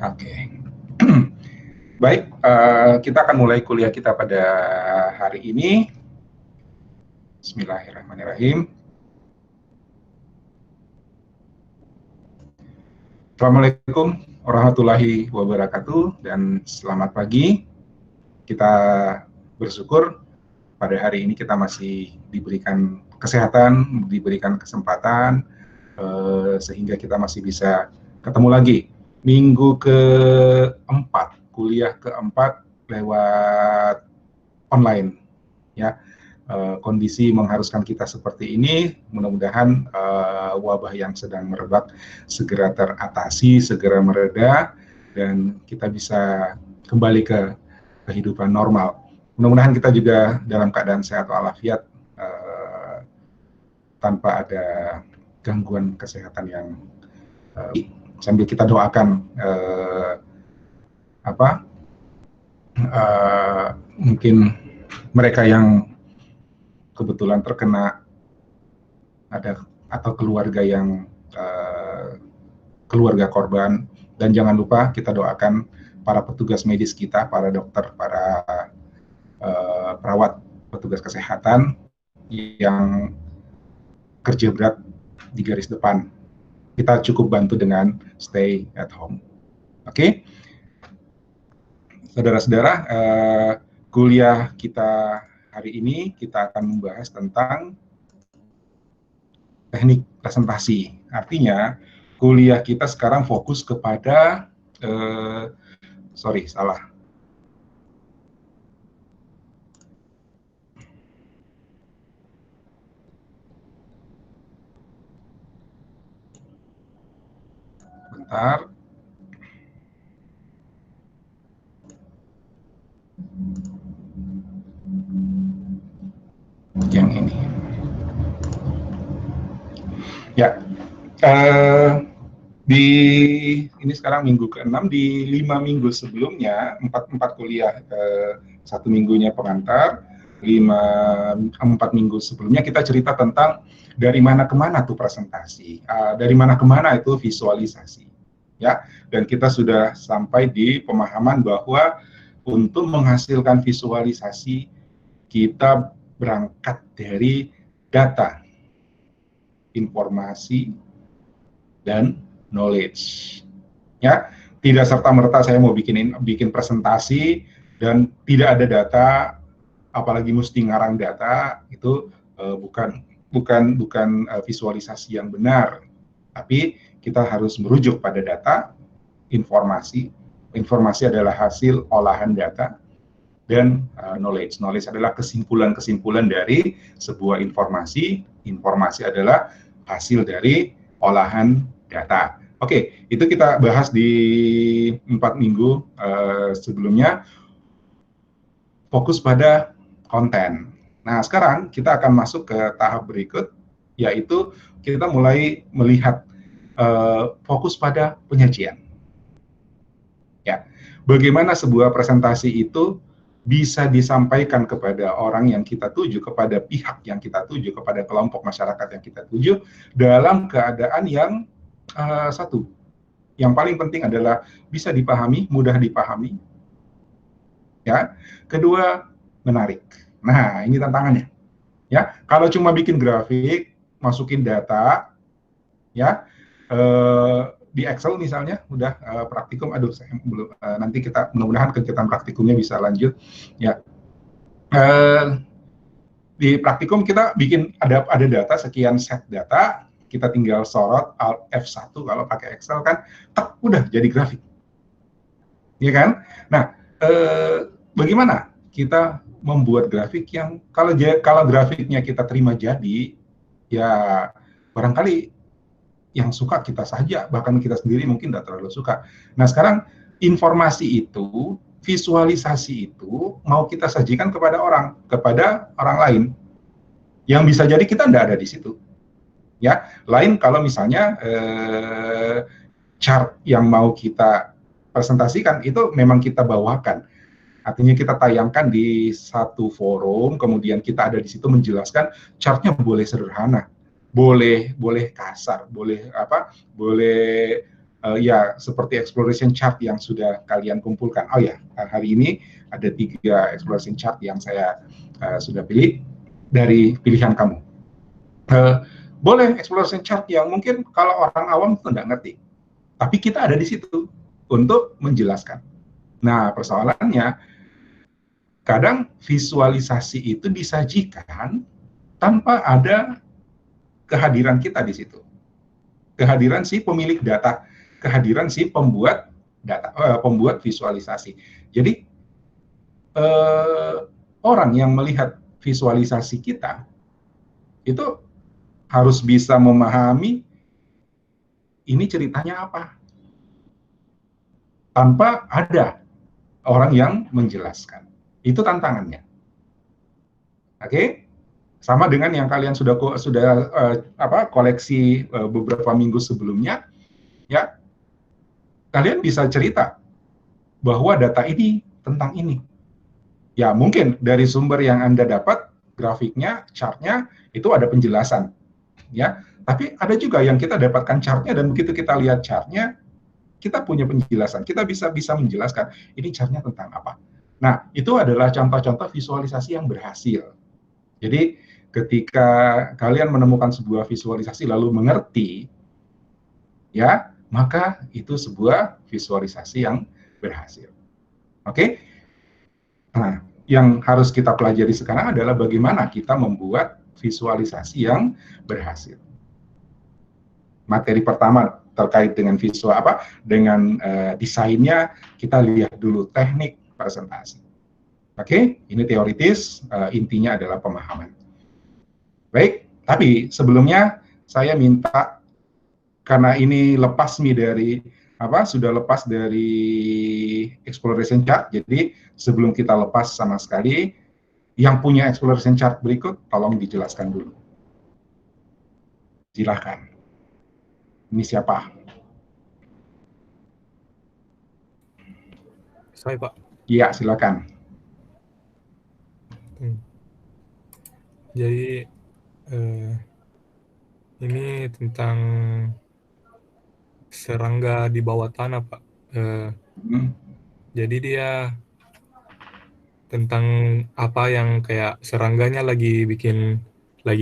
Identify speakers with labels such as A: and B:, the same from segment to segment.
A: Oke. Baik, kita akan mulai kuliah kita pada hari ini. Bismillahirrahmanirrahim. Assalamualaikum warahmatullahi wabarakatuh dan selamat pagi. Kita bersyukur pada hari ini kita masih diberikan kesehatan, diberikan kesempatan, sehingga kita masih bisa ketemu lagi. Minggu keempat, kuliah keempat lewat online, ya. Kondisi mengharuskan kita seperti ini. Mudah-mudahan wabah yang sedang merebak segera teratasi, segera mereda, dan kita bisa kembali ke kehidupan normal. Mudah-mudahan kita juga dalam keadaan sehat walafiat, tanpa ada gangguan kesehatan yang sambil kita doakan mungkin mereka yang kebetulan terkena ada atau keluarga yang keluarga korban, dan jangan lupa kita doakan para petugas medis kita, para dokter, para perawat, petugas kesehatan yang kerja berat di garis depan. Kita cukup bantu dengan stay at home. Oke? Saudara-saudara, kuliah kita hari ini kita akan membahas tentang teknik presentasi. Artinya, kuliah kita sekarang fokus kepada, bentar. Yang ini. Ya, ini sekarang minggu ke-6, di 5 minggu sebelumnya, 4 kuliah, 1 minggunya pengantar, 4 minggu sebelumnya kita cerita tentang dari mana ke mana tuh presentasi, dari mana ke mana itu visualisasi, ya. Dan kita sudah sampai di pemahaman bahwa untuk menghasilkan visualisasi kita berangkat dari data, informasi, dan knowledge. Ya, tidak serta-merta saya mau bikin presentasi dan tidak ada data, apalagi mesti ngarang data, itu bukan visualisasi yang benar. Tapi kita harus merujuk pada data, informasi. Informasi adalah hasil olahan data, dan knowledge. Knowledge adalah kesimpulan-kesimpulan dari sebuah informasi. Informasi adalah hasil dari olahan data. Oke, itu kita bahas di 4 minggu sebelumnya. Fokus pada konten. Nah, sekarang kita akan masuk ke tahap berikut, yaitu kita mulai melihat fokus pada penyajian. Ya, bagaimana sebuah presentasi itu bisa disampaikan kepada orang yang kita tuju, kepada pihak yang kita tuju, kepada kelompok masyarakat yang kita tuju, dalam keadaan yang satu, yang paling penting adalah bisa dipahami, mudah dipahami, ya. Kedua, menarik. Nah, ini tantangannya, ya. Kalau cuma bikin grafik, masukin data, ya, di Excel misalnya udah praktikum, saya belum, nanti kita mudah-mudahan kegiatan praktikumnya bisa lanjut, ya. Di praktikum kita bikin ada data, sekian set data, kita tinggal sorot Alt F1 kalau pakai Excel kan, udah jadi grafik, ya kan? Nah, bagaimana kita membuat grafik yang kalau grafiknya kita terima jadi, ya barangkali yang suka kita saja, bahkan kita sendiri mungkin tidak terlalu suka. Nah, sekarang informasi itu, visualisasi itu mau kita sajikan kepada orang lain, yang bisa jadi kita tidak ada di situ, ya. Lain kalau misalnya chart yang mau kita presentasikan itu memang kita bawakan, artinya kita tayangkan di satu forum, kemudian kita ada di situ menjelaskan. Chartnya boleh sederhana, boleh kasar, boleh ya seperti exploration chart yang sudah kalian kumpulkan. Oh ya, hari ini ada 3 exploration chart yang saya sudah pilih dari pilihan kamu. Boleh exploration chart yang mungkin kalau orang awam itu nggak ngerti, tapi kita ada di situ untuk menjelaskan. Nah, persoalannya kadang visualisasi itu disajikan tanpa ada kehadiran kita di situ. Kehadiran si pemilik data, kehadiran si pembuat data, pembuat visualisasi. Jadi orang yang melihat visualisasi kita itu harus bisa memahami ini ceritanya apa, tanpa ada orang yang menjelaskan. Itu tantangannya. Oke? Sama dengan yang kalian sudah koleksi beberapa minggu sebelumnya, ya, kalian bisa cerita bahwa data ini tentang ini. Ya, mungkin dari sumber yang Anda dapat, grafiknya, chartnya, itu ada penjelasan. Ya, tapi ada juga yang kita dapatkan chartnya, dan begitu kita lihat chartnya, kita punya penjelasan. Kita bisa menjelaskan, ini chartnya tentang apa. Nah, itu adalah contoh-contoh visualisasi yang berhasil. Jadi, ketika kalian menemukan sebuah visualisasi lalu mengerti, ya, maka itu sebuah visualisasi yang berhasil. Oke? Nah, yang harus kita pelajari sekarang adalah bagaimana kita membuat visualisasi yang berhasil. Materi pertama terkait dengan dengan desainnya, kita lihat dulu teknik presentasi. Oke, ini teoritis, intinya adalah pemahaman. Baik, tapi sebelumnya saya minta, karena ini sudah lepas dari exploration chart, jadi sebelum kita lepas sama sekali, yang punya exploration chart berikut, tolong dijelaskan dulu. Silahkan. Ini siapa?
B: Saya, Pak.
A: Iya, silakan.
B: Jadi ini tentang serangga di bawah tanah, Pak. Jadi dia tentang apa yang kayak serangganya lagi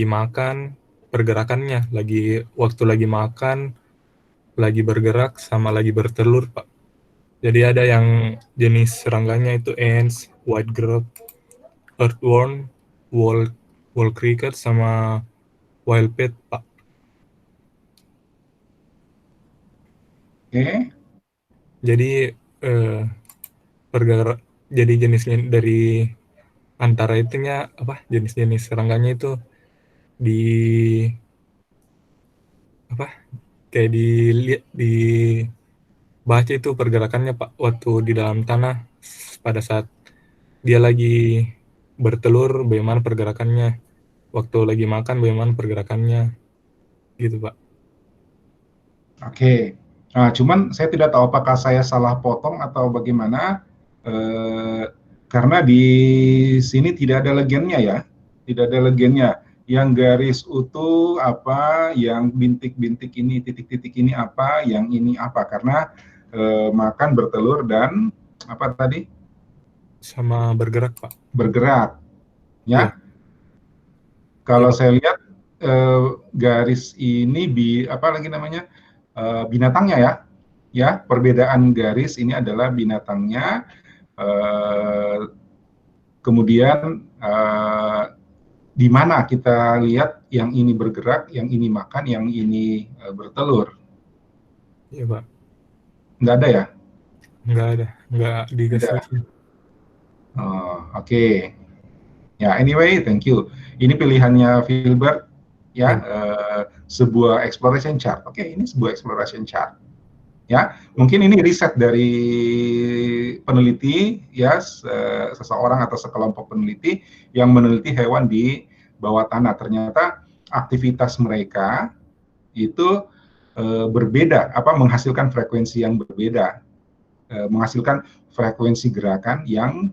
B: makan, pergerakannya waktu lagi makan, lagi bergerak, sama lagi bertelur, Pak. Jadi ada yang jenis serangganya itu ants, white grub, earthworm, wall cricket, sama wild pet, Pak.
A: Oke.
B: Jadi jadi jenisnya dari antara itunya jenis-jenis serangganya itu kayak dibaca itu pergerakannya, Pak, waktu di dalam tanah pada saat dia lagi bertelur, bagaimana pergerakannya, waktu lagi makan bagaimana pergerakannya, gitu, Pak.
A: Oke. Nah, cuman saya tidak tahu apakah saya salah potong atau bagaimana, karena di sini tidak ada legennya ya, tidak ada legennya. Yang garis utuh apa, yang bintik-bintik ini, titik-titik ini apa, yang ini apa, karena makan, bertelur, dan apa tadi?
B: Sama bergerak, Pak.
A: Bergerak, ya. Kalau saya lihat garis ini binatangnya ya. Ya, perbedaan garis ini adalah binatangnya. Kemudian di mana kita lihat yang ini bergerak, yang ini makan, yang ini bertelur.
B: Iya, Pak.
A: Nggak ada ya?
B: Nggak ada, nggak dikasih.
A: Oke. Ya, anyway, thank you. Ini pilihannya Filbert, ya, sebuah exploration chart. Oke, ini sebuah exploration chart. Ya, mungkin ini riset dari peneliti, ya, seseorang atau sekelompok peneliti yang meneliti hewan di bawah tanah. Ternyata aktivitas mereka itu berbeda, menghasilkan frekuensi yang berbeda, menghasilkan frekuensi gerakan yang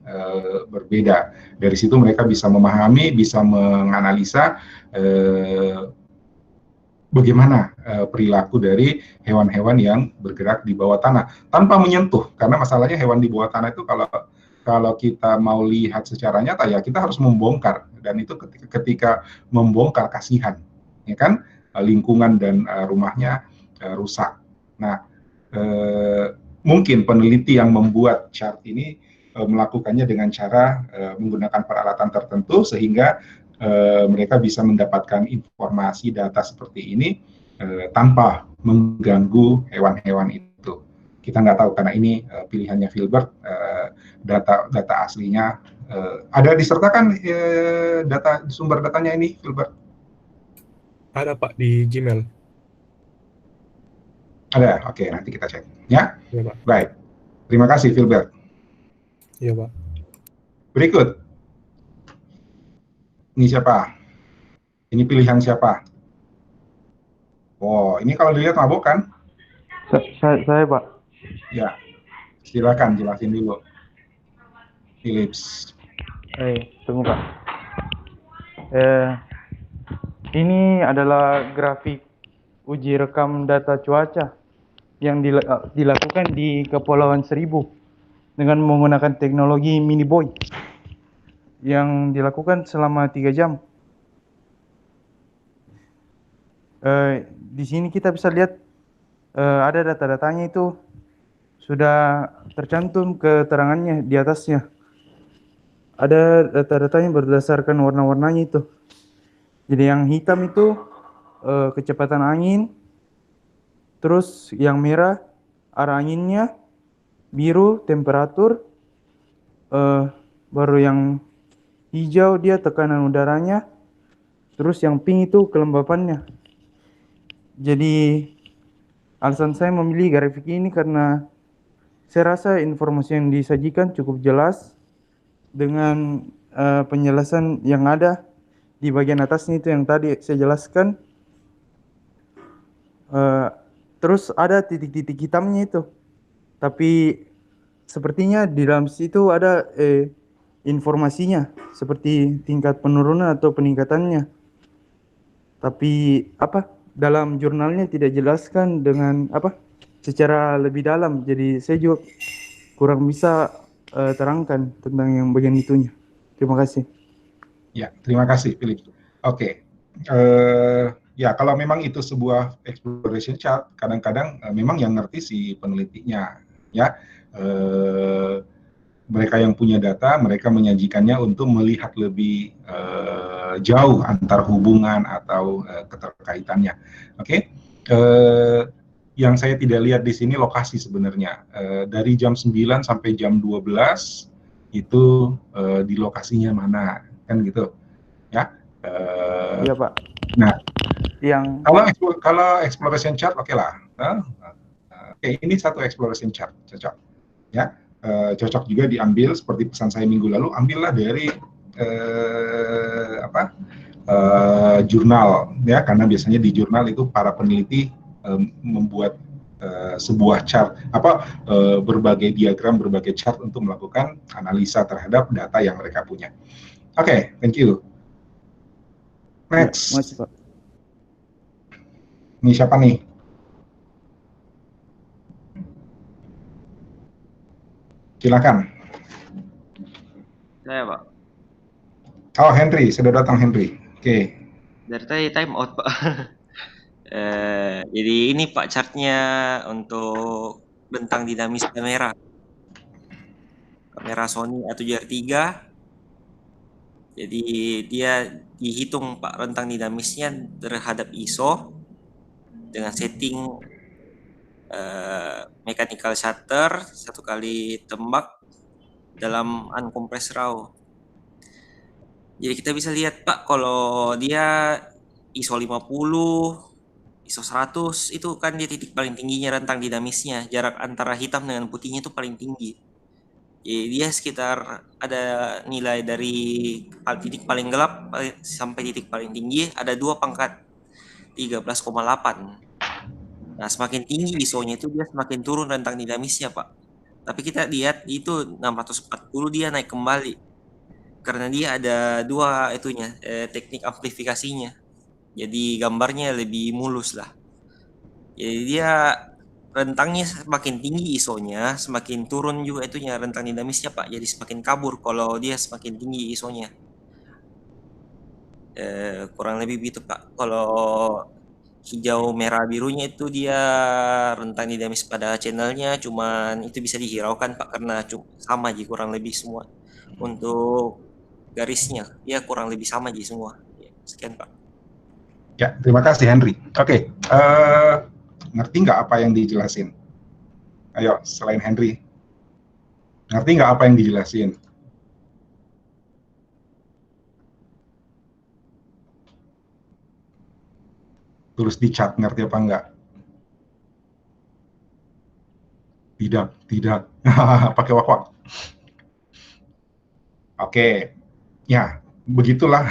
A: berbeda. Dari situ mereka bisa memahami, bisa menganalisa bagaimana perilaku dari hewan-hewan yang bergerak di bawah tanah tanpa menyentuh, karena masalahnya hewan di bawah tanah itu kalau kita mau lihat secara nyata ya kita harus membongkar, dan itu ketika membongkar kasihan, ya kan, lingkungan dan rumahnya rusak. Nah, mungkin peneliti yang membuat chart ini melakukannya dengan cara menggunakan peralatan tertentu sehingga mereka bisa mendapatkan informasi data seperti ini tanpa mengganggu hewan-hewan itu. Kita nggak tahu karena ini pilihannya Filbert, data aslinya ada disertakan data sumber datanya ini, Filbert?
B: Ada Pak di Gmail.
A: Ada, oke, nanti kita cek ya.
B: Ya Pak.
A: Baik, terima kasih Filbert.
B: Iya Pak.
A: Berikut, ini siapa? Ini pilihan siapa? Oh, ini kalau dilihat mabuk kan?
C: Saya Pak.
A: Ya, silakan jelasin dulu. Philips.
C: Tunggu Pak. Ini adalah grafik uji rekam data cuaca yang dilakukan di Kepulauan Seribu dengan menggunakan teknologi mini buoy yang dilakukan selama 3 jam. Di sini kita bisa lihat ada data-datanya itu sudah tercantum keterangannya di atasnya. Ada data-datanya berdasarkan warna-warnanya itu. Jadi yang hitam itu kecepatan angin, terus yang merah arah anginnya, biru temperatur, baru yang hijau dia tekanan udaranya, terus yang pink itu kelembapannya. Jadi alasan saya memilih grafik ini karena saya rasa informasi yang disajikan cukup jelas dengan penjelasan yang ada di bagian atasnya itu yang tadi saya jelaskan. Terus ada titik-titik hitamnya itu, tapi sepertinya di dalam situ ada informasinya seperti tingkat penurunan atau peningkatannya, tapi dalam jurnalnya tidak jelaskan dengan secara lebih dalam. Jadi saya juga kurang bisa terangkan tentang yang bagian itunya. Terima kasih.
A: Ya, terima kasih Philip. Oke. Ya, kalau memang itu sebuah exploration chart, kadang-kadang memang yang ngerti si penelitinya, ya. Mereka yang punya data, mereka menyajikannya untuk melihat lebih jauh antar hubungan atau keterkaitannya. Oke. Yang saya tidak lihat di sini lokasi sebenarnya. Dari jam 9 sampai jam 12 itu di lokasinya mana, kan gitu. Ya.
C: Iya, Pak.
A: Nah,
C: yang
A: kalau exploration chart oke lah. Oke, ini satu exploration chart, cocok. Ya. Cocok juga diambil seperti pesan saya minggu lalu, ambillah dari jurnal, ya, karena biasanya di jurnal itu para peneliti membuat sebuah chart, berbagai diagram, berbagai chart untuk melakukan analisa terhadap data yang mereka punya. Oke, thank you. Next.
C: Masih, Pak.
A: Ini siapa nih? Silakan.
D: Saya, Pak.
A: Oh, Henry, sudah datang Henry. Oke.
D: Dari tadi time out, Pak. Jadi ini Pak chartnya untuk bentang dinamis kamera. Kamera Sony A7R3. Jadi dia dihitung Pak rentang dinamisnya terhadap ISO dengan setting mechanical shutter 1 kali tembak dalam uncompressed RAW. Jadi kita bisa lihat Pak, kalau dia ISO 50, ISO 100 itu kan dia titik paling tingginya rentang dinamisnya. Jarak antara hitam dengan putihnya itu paling tinggi. Jadi dia sekitar ada nilai dari titik paling gelap sampai titik paling tinggi ada 2/13,8. Nah, semakin tinggi ISO-nya itu dia semakin turun rentang dinamisnya, Pak. Tapi kita lihat itu 640 dia naik kembali. Karena dia ada dua teknik amplifikasinya. Jadi gambarnya lebih mulus lah. Jadi dia rentangnya semakin tinggi ISO-nya, semakin turun juga itunya rentang dinamisnya Pak. Jadi semakin kabur kalau dia semakin tinggi ISO-nya. Kurang lebih begitu Pak. Kalau hijau merah birunya itu dia rentang dinamis pada channelnya, cuman itu bisa dihiraukan Pak karena sama aja kurang lebih semua. Untuk garisnya dia kurang lebih sama aja semua. Sekian Pak.
A: Ya, terima kasih Henry. Oke, ngerti nggak apa yang dijelasin? Ayo, selain Henry, ngerti nggak apa yang dijelasin? Tulis di chat, ngerti apa enggak? Tidak. Pakai wak-wak. Oke, ya, begitulah.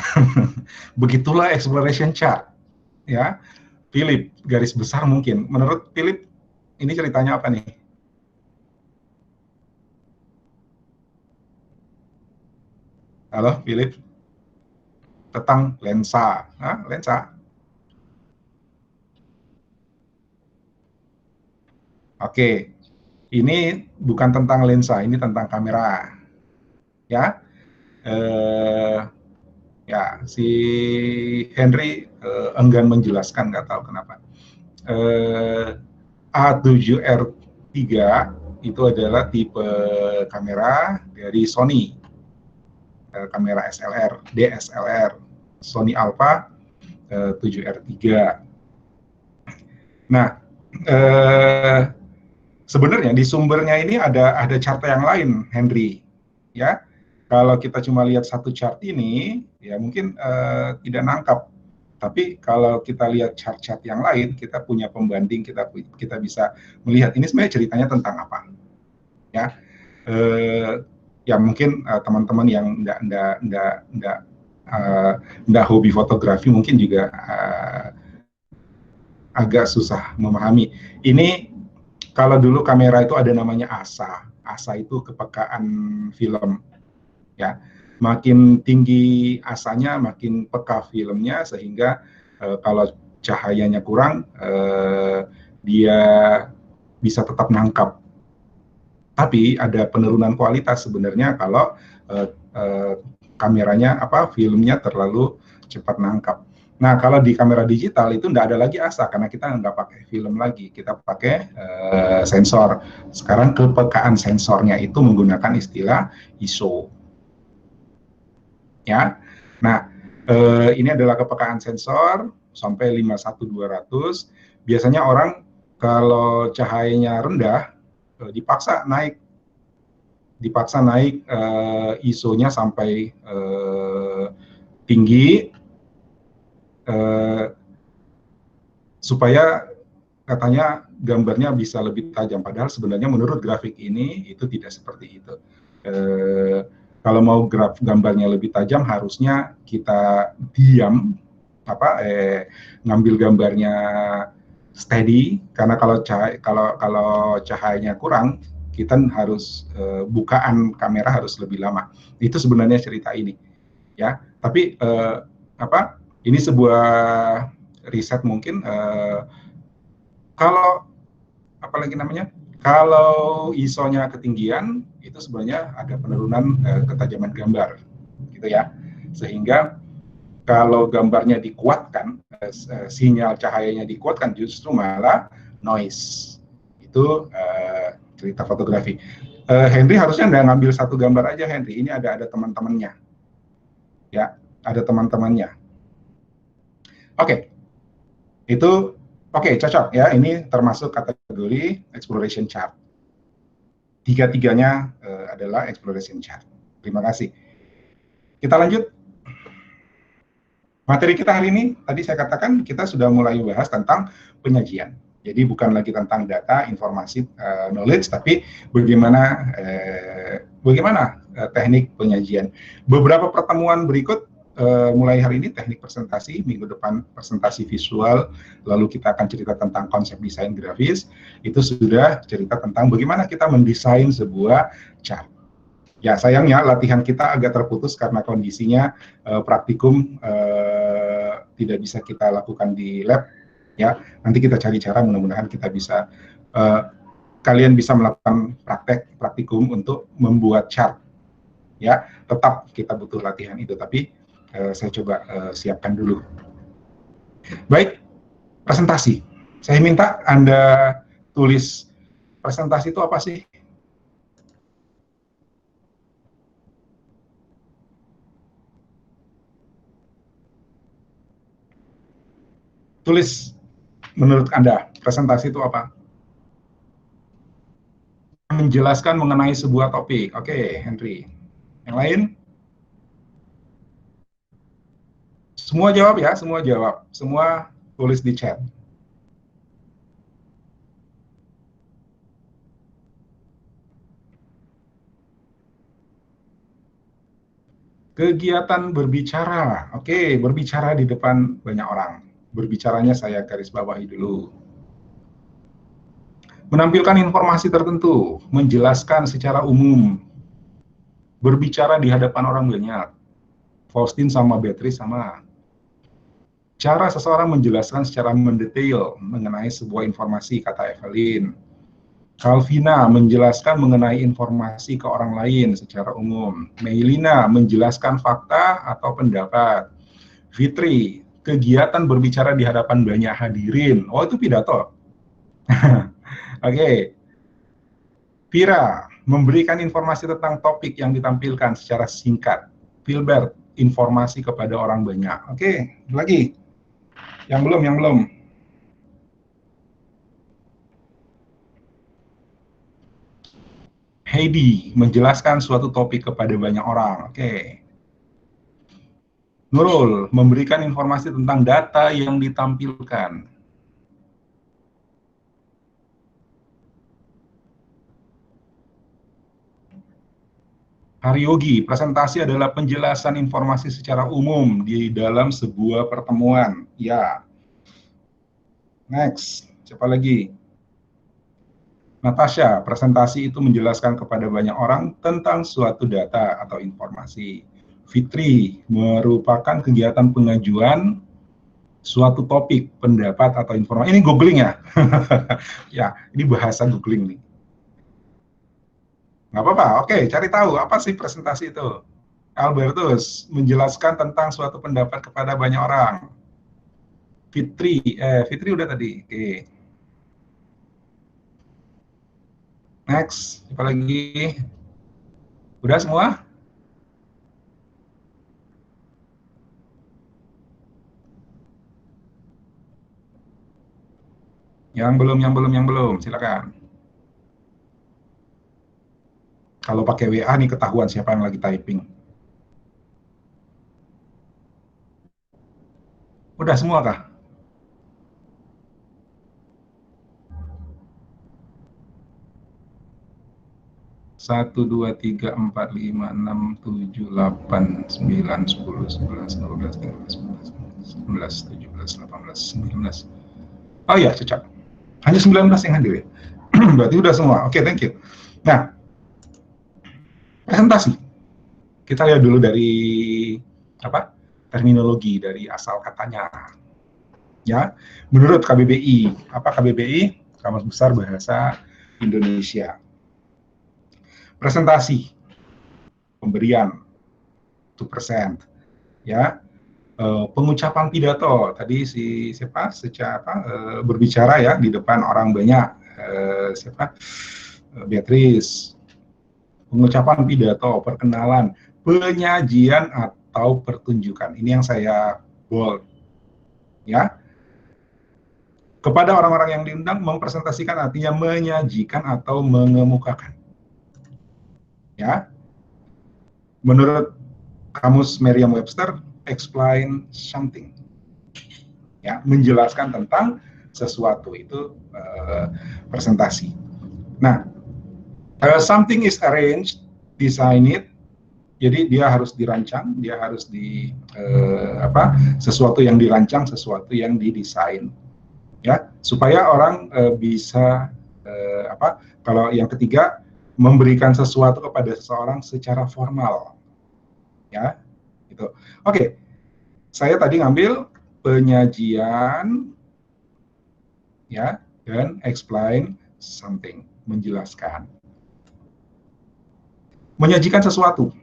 A: Begitulah exploration chart. Ya, Philip, garis besar mungkin. Menurut Philip, ini ceritanya apa nih? Halo, Philip? Tentang lensa. Lensa. Oke, ini bukan tentang lensa, ini tentang kamera. Ya, ya si Henry enggan menjelaskan, nggak tahu kenapa. A7R3 itu adalah tipe kamera dari Sony, kamera SLR, DSLR, Sony Alpha 7R3. Nah, sebenarnya di sumbernya ini ada chart yang lain, Henry. Ya, kalau kita cuma lihat satu chart ini, ya mungkin tidak nangkap. Tapi kalau kita lihat chart-chart yang lain, kita punya pembanding, kita bisa melihat ini sebenarnya ceritanya tentang apa. Ya, ya mungkin teman-teman yang nggak hobi fotografi mungkin juga agak susah memahami. Ini kalau dulu kamera itu ada namanya ASA. ASA itu kepekaan film. Ya, makin tinggi asanya, makin peka filmnya, sehingga kalau cahayanya kurang, dia bisa tetap nangkap. Tapi ada penurunan kualitas sebenarnya kalau kameranya filmnya terlalu cepat nangkap. Nah, kalau di kamera digital itu nggak ada lagi ASA karena kita nggak pakai film lagi, kita pakai sensor. Sekarang kepekaan sensornya itu menggunakan istilah ISO. Ya, nah ini adalah kepekaan sensor sampai 51200. Biasanya orang kalau cahayanya rendah dipaksa naik ISO-nya sampai tinggi supaya katanya gambarnya bisa lebih tajam. Padahal sebenarnya menurut grafik ini itu tidak seperti itu. Kalau mau gambarnya lebih tajam, harusnya kita diam, ngambil gambarnya steady, karena kalau cahayanya kurang, kita harus bukaan kamera harus lebih lama. Itu sebenarnya cerita ini, ya. Tapi ini sebuah riset mungkin kalau kalau ISO-nya ketinggian, itu sebenarnya ada penurunan ketajaman gambar, gitu ya. Sehingga kalau gambarnya dikuatkan, sinyal cahayanya dikuatkan, justru malah noise. Itu cerita fotografi. Henry harusnya nggak ngambil satu gambar aja, Henry. Ini ada teman-temannya. Ya, ada teman-temannya. Oke. Itu cocok ya. Ini termasuk kategori exploration chart. Tiga-tiganya adalah exploration chart. Terima kasih. Kita lanjut. Materi kita hari ini, tadi saya katakan kita sudah mulai bahas tentang penyajian. Jadi bukan lagi tentang data, informasi, knowledge, tapi bagaimana teknik penyajian. Beberapa pertemuan berikut, mulai hari ini teknik presentasi, minggu depan presentasi visual, lalu kita akan cerita tentang konsep desain grafis, itu sudah cerita tentang bagaimana kita mendesain sebuah chart. Ya, sayangnya latihan kita agak terputus karena kondisinya praktikum tidak bisa kita lakukan di lab, ya nanti kita cari cara, mudah-mudahan kita bisa kalian bisa melakukan praktikum untuk membuat chart, ya. Tetap kita butuh latihan itu, tapi saya coba siapkan dulu. Baik, presentasi. Saya minta Anda tulis presentasi itu apa sih? Tulis menurut Anda, presentasi itu apa? Menjelaskan mengenai sebuah topik. Oke, Henry. Yang lain? Semua jawab ya, semua jawab. Semua tulis di chat. Kegiatan berbicara. Oke, berbicara di depan banyak orang. Berbicaranya saya garis bawahi dulu. Menampilkan informasi tertentu, menjelaskan secara umum, berbicara di hadapan orang banyak. Faustin sama Beatrice sama. Cara seseorang menjelaskan secara mendetail mengenai sebuah informasi, kata Evelyn. Calvina menjelaskan mengenai informasi ke orang lain secara umum. Meilina menjelaskan fakta atau pendapat. Fitri, kegiatan berbicara di hadapan banyak hadirin. Oh, itu pidato. Oke. Vira, memberikan informasi tentang topik yang ditampilkan secara singkat. Filbert, informasi kepada orang banyak. Oke, lagi. Yang belum. Heidi, menjelaskan suatu topik kepada banyak orang. Oke. Nurul, memberikan informasi tentang data yang ditampilkan. Haryogi, presentasi adalah penjelasan informasi secara umum di dalam sebuah pertemuan. Ya. Next, siapa lagi? Natasha, presentasi itu menjelaskan kepada banyak orang tentang suatu data atau informasi. Fitri, merupakan kegiatan pengajuan suatu topik, pendapat atau informasi. Ini googling ya? Ya, ini bahasa googling nih. Nggak apa-apa, oke, cari tahu apa sih presentasi itu. Albertus, menjelaskan tentang suatu pendapat kepada banyak orang. Fitri udah tadi, oke. Next, apa lagi? Udah semua? Yang belum, silakan. Kalau pakai WA nih ketahuan siapa yang lagi typing. Udah semua kah? Satu, dua, tiga, empat, lima, enam, tujuh, 8, 9, 10, 11, 12, 13, 14, 15, 17, 18, 19. Oh iya, cocok. Hanya 19 yang hadir ya. Berarti udah semua. Oke, thank you. Nah, presentasi. Kita lihat dulu dari apa? Terminologi dari asal katanya. Ya, menurut KBBI, apa KBBI? Kamus Besar Bahasa Indonesia. Presentasi, pemberian, to present, ya, pengucapan pidato. Tadi berbicara ya di depan orang banyak. Beatrice. Pengucapan pidato, perkenalan, penyajian atau pertunjukan. Ini yang saya bold, ya. Kepada orang-orang yang diundang, mempresentasikan artinya menyajikan atau mengemukakan. Ya, menurut kamus Merriam-Webster, explain something, ya, menjelaskan tentang sesuatu itu presentasi. Nah, something is arranged, design it, jadi dia harus dirancang, dia harus sesuatu yang dirancang, sesuatu yang didesain, ya, supaya orang bisa kalau yang ketiga, memberikan sesuatu kepada seseorang secara formal, ya, gitu. Oke, saya tadi ngambil penyajian, ya, dan explain something, menjelaskan. Menyajikan sesuatu,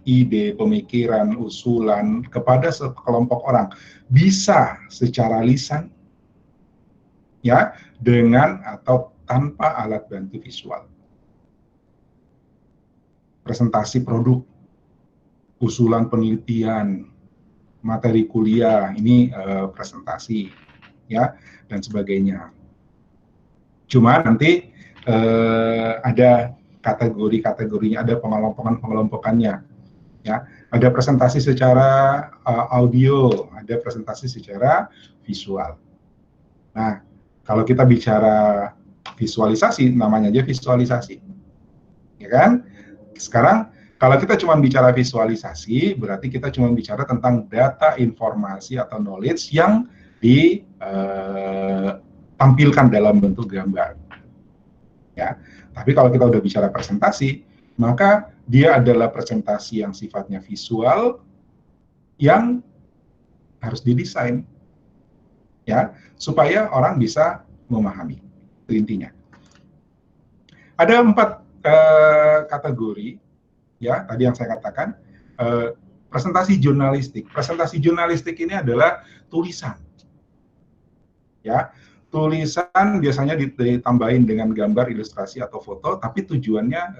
A: ide, pemikiran, usulan kepada sekelompok orang bisa secara lisan, ya, dengan atau tanpa alat bantu visual. Presentasi produk, usulan penelitian, materi kuliah, ini presentasi, ya, dan sebagainya. Cuma nanti ada kategori-kategorinya, ada pengelompokannya, ya. Ada presentasi secara audio, ada presentasi secara visual. Nah, kalau kita bicara visualisasi, namanya aja visualisasi, ya kan? Sekarang kalau kita cuma bicara visualisasi, berarti kita cuma bicara tentang data, informasi atau knowledge yang ditampilkan dalam bentuk gambar. Ya, tapi kalau kita udah bicara presentasi, maka dia adalah presentasi yang sifatnya visual yang harus didesain, ya, supaya orang bisa memahami. Itu intinya. Ada 4 kategori, ya, tadi yang saya katakan. Presentasi jurnalistik. Presentasi jurnalistik ini adalah tulisan, ya. Tulisan biasanya ditambahin dengan gambar, ilustrasi atau foto, tapi tujuannya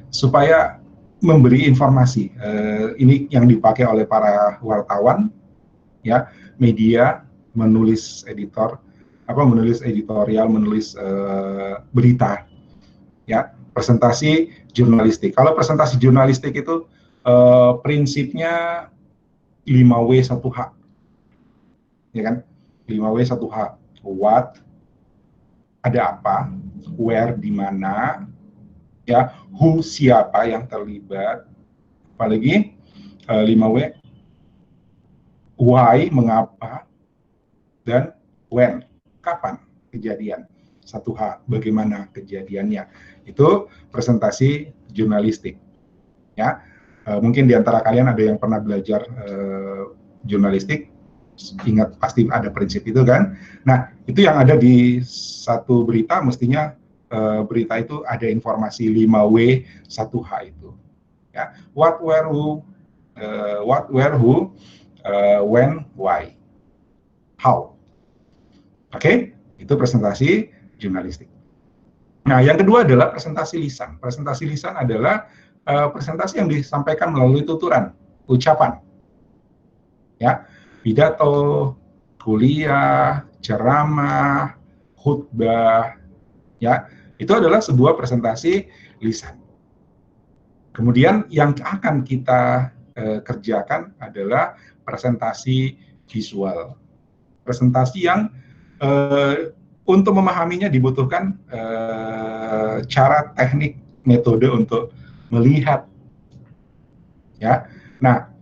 A: supaya memberi informasi. Ini yang dipakai oleh para wartawan, ya, media, menulis editorial, menulis berita, ya. Presentasi jurnalistik. Kalau presentasi jurnalistik itu prinsipnya 5W1H, ya kan? 5W1H. What, ada apa, where, di mana, ya, who, siapa yang terlibat, apalagi 5W, why, mengapa, dan when, kapan kejadian. 1H, bagaimana kejadiannya. Itu presentasi jurnalistik, ya. Mungkin di antara kalian ada yang pernah belajar jurnalistik, ingat pasti ada prinsip itu kan. Nah, itu yang ada di satu berita, mestinya berita itu ada informasi 5W1H itu, ya. What, where, who, when, why, how. Oke, itu presentasi jurnalistik. Nah, yang kedua adalah presentasi lisan. Presentasi lisan adalah presentasi yang disampaikan melalui tuturan, ucapan, ya. Pidato, kuliah, ceramah, khutbah, ya, itu adalah sebuah presentasi lisan. Kemudian yang akan kita kerjakan adalah presentasi visual. Presentasi yang untuk memahaminya dibutuhkan cara, teknik, metode untuk melihat, ya. Nah,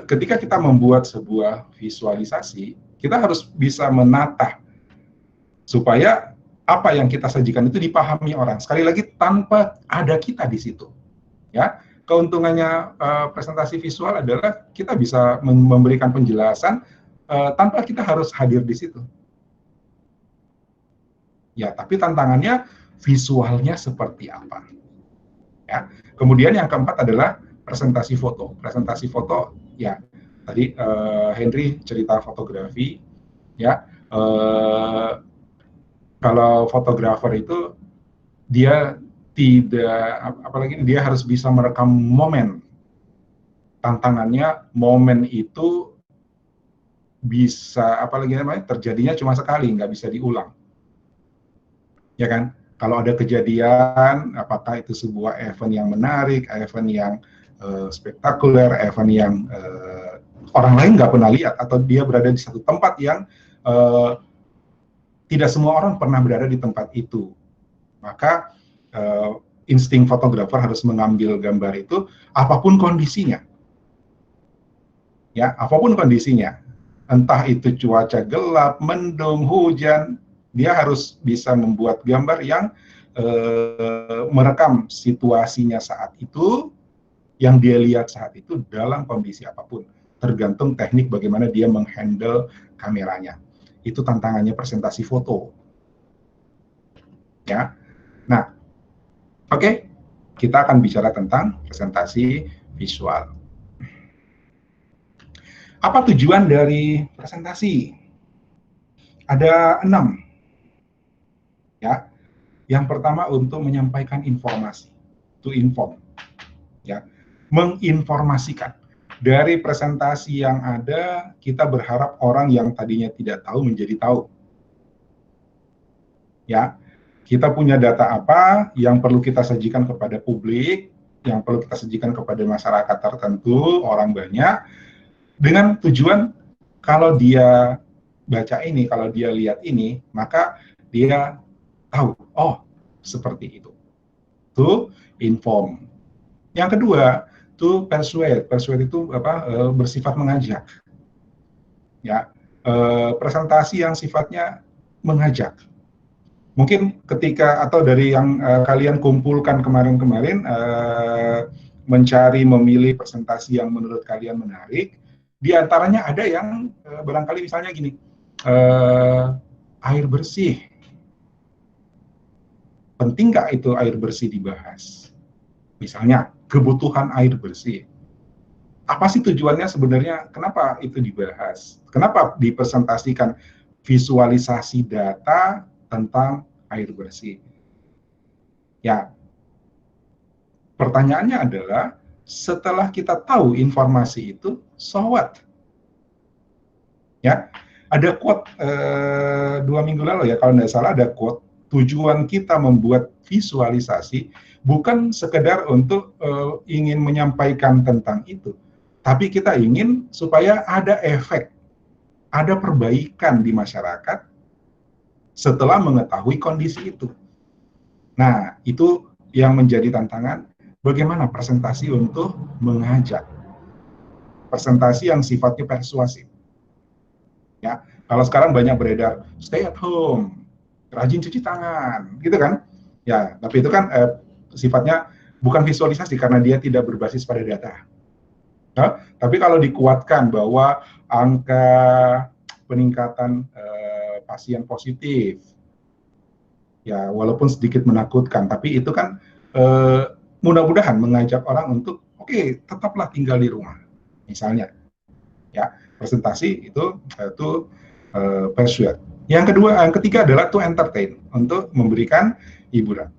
A: ketika kita membuat sebuah visualisasi, kita harus bisa menata supaya apa yang kita sajikan itu dipahami orang. Sekali lagi, tanpa ada kita di situ, ya. Keuntungannya presentasi visual adalah kita bisa memberikan penjelasan tanpa kita harus hadir di situ. Ya, tapi tantangannya visualnya seperti apa, ya. Kemudian yang keempat adalah presentasi foto. Presentasi foto, ya, tadi Henry cerita fotografi, ya. Kalau fotografer itu dia tidak, apalagi dia harus bisa merekam momen. Tantangannya momen itu bisa, apalagi namanya, terjadinya cuma sekali, nggak bisa diulang, ya kan? Kalau ada kejadian, apakah itu sebuah event yang menarik, event yang spektakuler, event yang orang lain nggak pernah lihat, atau dia berada di satu tempat yang tidak semua orang pernah berada di tempat itu, maka insting fotografer harus mengambil gambar itu apapun kondisinya, ya, apapun kondisinya, entah itu cuaca gelap, mendung, hujan, dia harus bisa membuat gambar yang merekam situasinya saat itu, yang dia lihat saat itu dalam kondisi apapun. tergantung teknik bagaimana dia menghandle kameranya. Itu tantangannya presentasi foto. Ya. Nah, oke, kita akan bicara tentang presentasi visual. Apa tujuan dari presentasi? Ada 6. Ya. Yang pertama untuk menyampaikan informasi, to inform. Ya. Menginformasikan. Dari presentasi yang ada, kita berharap orang yang tadinya tidak tahu menjadi tahu. Ya, kita punya data apa yang perlu kita sajikan kepada publik, yang perlu kita sajikan kepada masyarakat tertentu, orang banyak, dengan tujuan kalau dia baca ini, kalau dia lihat ini, maka dia tahu, oh seperti itu. Itu inform. Yang kedua, itu persuade. Persuade itu bersifat mengajak. Ya, presentasi yang sifatnya mengajak. Mungkin ketika atau dari yang kalian kumpulkan kemarin-kemarin mencari memilih presentasi yang menurut kalian menarik, di antaranya ada yang barangkali misalnya gini, air bersih. Penting nggak itu air bersih dibahas? Misalnya kebutuhan air bersih. Apa sih tujuannya sebenarnya? Kenapa itu dibahas? Kenapa dipresentasikan visualisasi data tentang air bersih? Ya, pertanyaannya adalah setelah kita tahu informasi itu, so what? Ya, ada quote 2 minggu lalu ya, kalau tidak salah ada quote, tujuan kita membuat visualisasi bukan sekedar untuk ingin menyampaikan tentang itu, tapi kita ingin supaya ada efek, ada perbaikan di masyarakat setelah mengetahui kondisi itu. Nah, itu yang menjadi tantangan, bagaimana presentasi untuk mengajak. Presentasi yang sifatnya persuasif. Ya, kalau sekarang banyak beredar, stay at home, rajin cuci tangan, gitu kan? Ya, tapi itu kan sifatnya bukan visualisasi karena dia tidak berbasis pada data. Nah, tapi kalau dikuatkan bahwa angka peningkatan pasien positif, ya walaupun sedikit menakutkan, tapi itu kan mudah-mudahan mengajak orang untuk oke, tetaplah tinggal di rumah, misalnya. Ya, presentasi itu persuade. Yang ketiga adalah to entertain, untuk memberikan hiburan.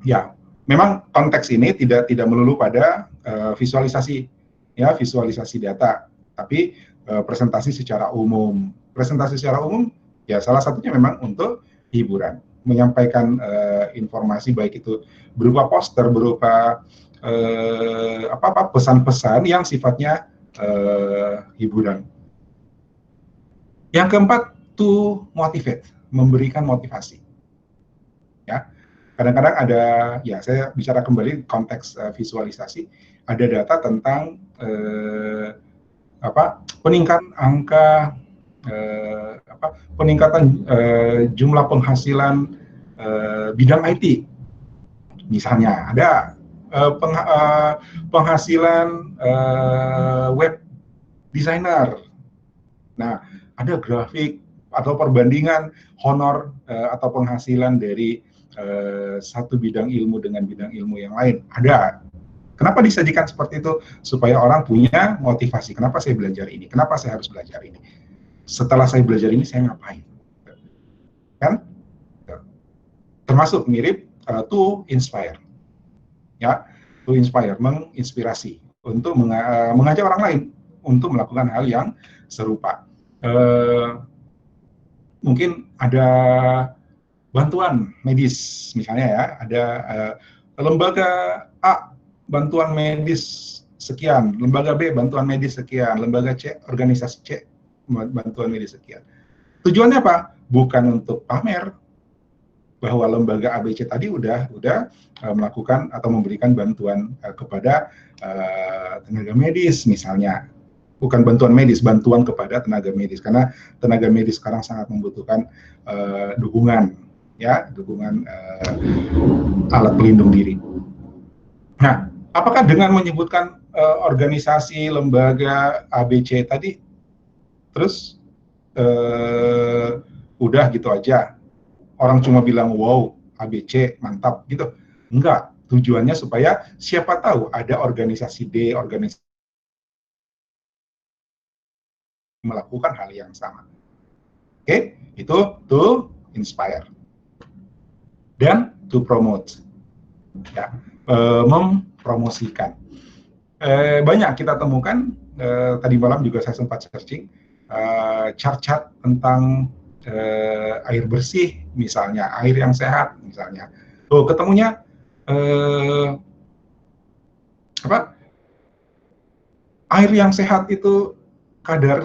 A: Ya, memang konteks ini tidak melulu pada visualisasi, ya visualisasi data, tapi presentasi secara umum. Presentasi secara umum, ya salah satunya memang untuk hiburan, menyampaikan informasi baik itu berupa poster, berupa pesan-pesan yang sifatnya hiburan. Yang keempat, to motivate, memberikan motivasi. Ya, kadang-kadang ada, ya saya bicara kembali konteks visualisasi, ada data tentang peningkatan angka peningkatan jumlah penghasilan bidang IT. Misalnya ada penghasilan web designer. Nah, ada grafik atau perbandingan honor atau penghasilan dari satu bidang ilmu dengan bidang ilmu yang lain. Ada. Kenapa disajikan seperti itu? Supaya orang punya motivasi. Kenapa saya belajar ini? Kenapa saya harus belajar ini? Setelah saya belajar ini, saya ngapain? Kan? Termasuk mirip to inspire. Ya, to inspire, menginspirasi untuk mengajak orang lain untuk melakukan hal yang serupa. Mungkin ada bantuan medis, misalnya ya, ada lembaga A bantuan medis sekian, lembaga B bantuan medis sekian, lembaga C, organisasi C bantuan medis sekian. Tujuannya apa? Bukan untuk pamer bahwa lembaga ABC tadi udah melakukan atau memberikan bantuan kepada tenaga medis misalnya. Bukan bantuan medis, bantuan kepada tenaga medis, karena tenaga medis sekarang sangat membutuhkan dukungan, ya, dukungan alat pelindung diri. Nah, apakah dengan menyebutkan organisasi, lembaga ABC tadi, terus udah gitu aja. Orang cuma bilang, wow, ABC, mantap, gitu. Enggak, tujuannya supaya siapa tahu ada organisasi D, organisasi melakukan hal yang sama. Oke, itu to inspire. Dan to promote. Ya, mempromosikan. Banyak kita temukan, tadi malam juga saya sempat searching, chart-chart tentang air bersih, misalnya, air yang sehat, misalnya. Ketemunya air yang sehat itu kadar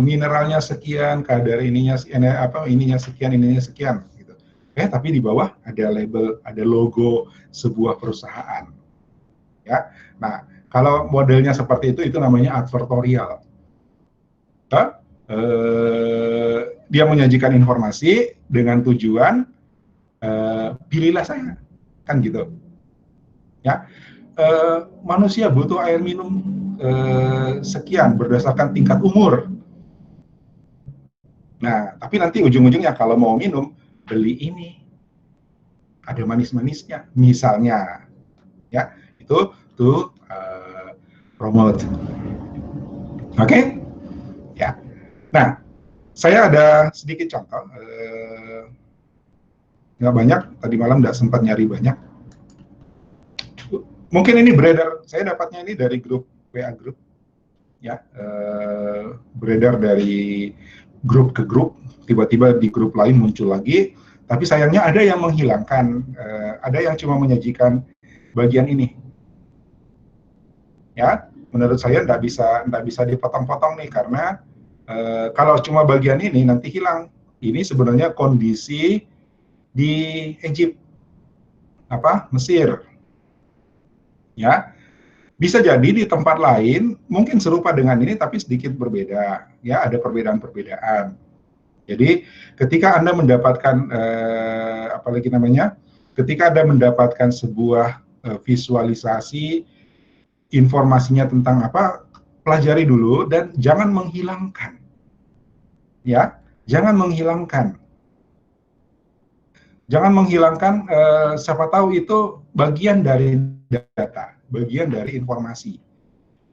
A: mineralnya sekian, kadar ininya sekian, ininya sekian, gitu. Tapi di bawah ada label, ada logo sebuah perusahaan. Ya. Nah, kalau modelnya seperti itu namanya advertorial. Dia menyajikan informasi dengan tujuan pilihlah saya, kan gitu. Ya, manusia butuh air minum sekian berdasarkan tingkat umur. Nah, tapi nanti ujung-ujungnya kalau mau minum, beli ini, ada manis-manisnya, misalnya, ya, itu tuh promote. Oke? Ya. Nah, saya ada sedikit contoh, nggak banyak, tadi malam nggak sempat nyari banyak. Mungkin ini beredar, saya dapatnya ini dari grup WA grup, ya, beredar dari grup ke grup, tiba-tiba di grup lain muncul lagi, tapi sayangnya ada yang menghilangkan, ada yang cuma menyajikan bagian ini. Ya, menurut saya nggak bisa dipotong-potong nih, karena kalau cuma bagian ini nanti hilang. Ini sebenarnya kondisi di Egypt, Mesir. Ya, bisa jadi di tempat lain mungkin serupa dengan ini tapi sedikit berbeda, ya, ada perbedaan-perbedaan. Jadi ketika Anda mendapatkan ketika Anda mendapatkan sebuah visualisasi informasinya tentang apa, pelajari dulu dan jangan menghilangkan. Ya, jangan menghilangkan. Jangan menghilangkan, siapa tahu itu bagian dari data, bagian dari informasi.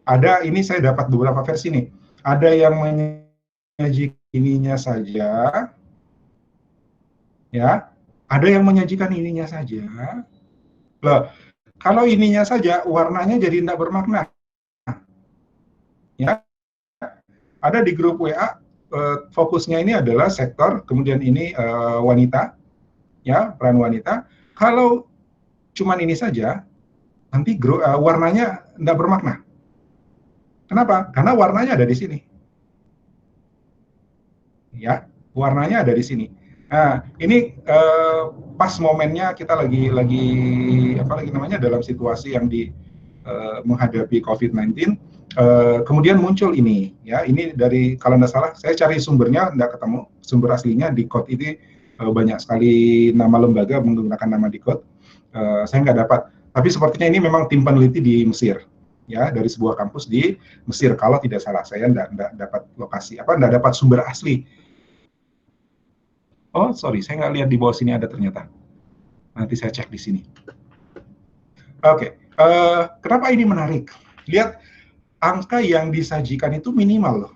A: Ada, ini saya dapat beberapa versi nih. Ada yang menyajikan ininya saja, ya. Ada yang menyajikan ininya saja. Loh, kalau ininya saja, warnanya jadi tidak bermakna. Ya, ada di grup WA, fokusnya ini adalah sektor, kemudian ini wanita, ya, peran wanita. Kalau cuman ini saja, nanti warnanya tidak bermakna. Kenapa? Karena warnanya ada di sini. Ya, warnanya ada di sini. Nah, ini pas momennya kita lagi dalam situasi yang menghadapi COVID-19. Kemudian muncul ini, ya, ini dari, kalau nggak salah, saya cari sumbernya nggak ketemu, sumber aslinya di Code ini banyak sekali nama lembaga menggunakan nama di Code, saya nggak dapat. Tapi sepertinya ini memang tim peneliti di Mesir, ya, dari sebuah kampus di Mesir, kalau tidak salah. Saya nggak dapat lokasi, nggak dapat sumber asli. Oh, sorry, saya nggak lihat di bawah sini ada ternyata. Nanti saya cek di sini. Oke, kenapa ini menarik? Lihat, angka yang disajikan itu minimal loh.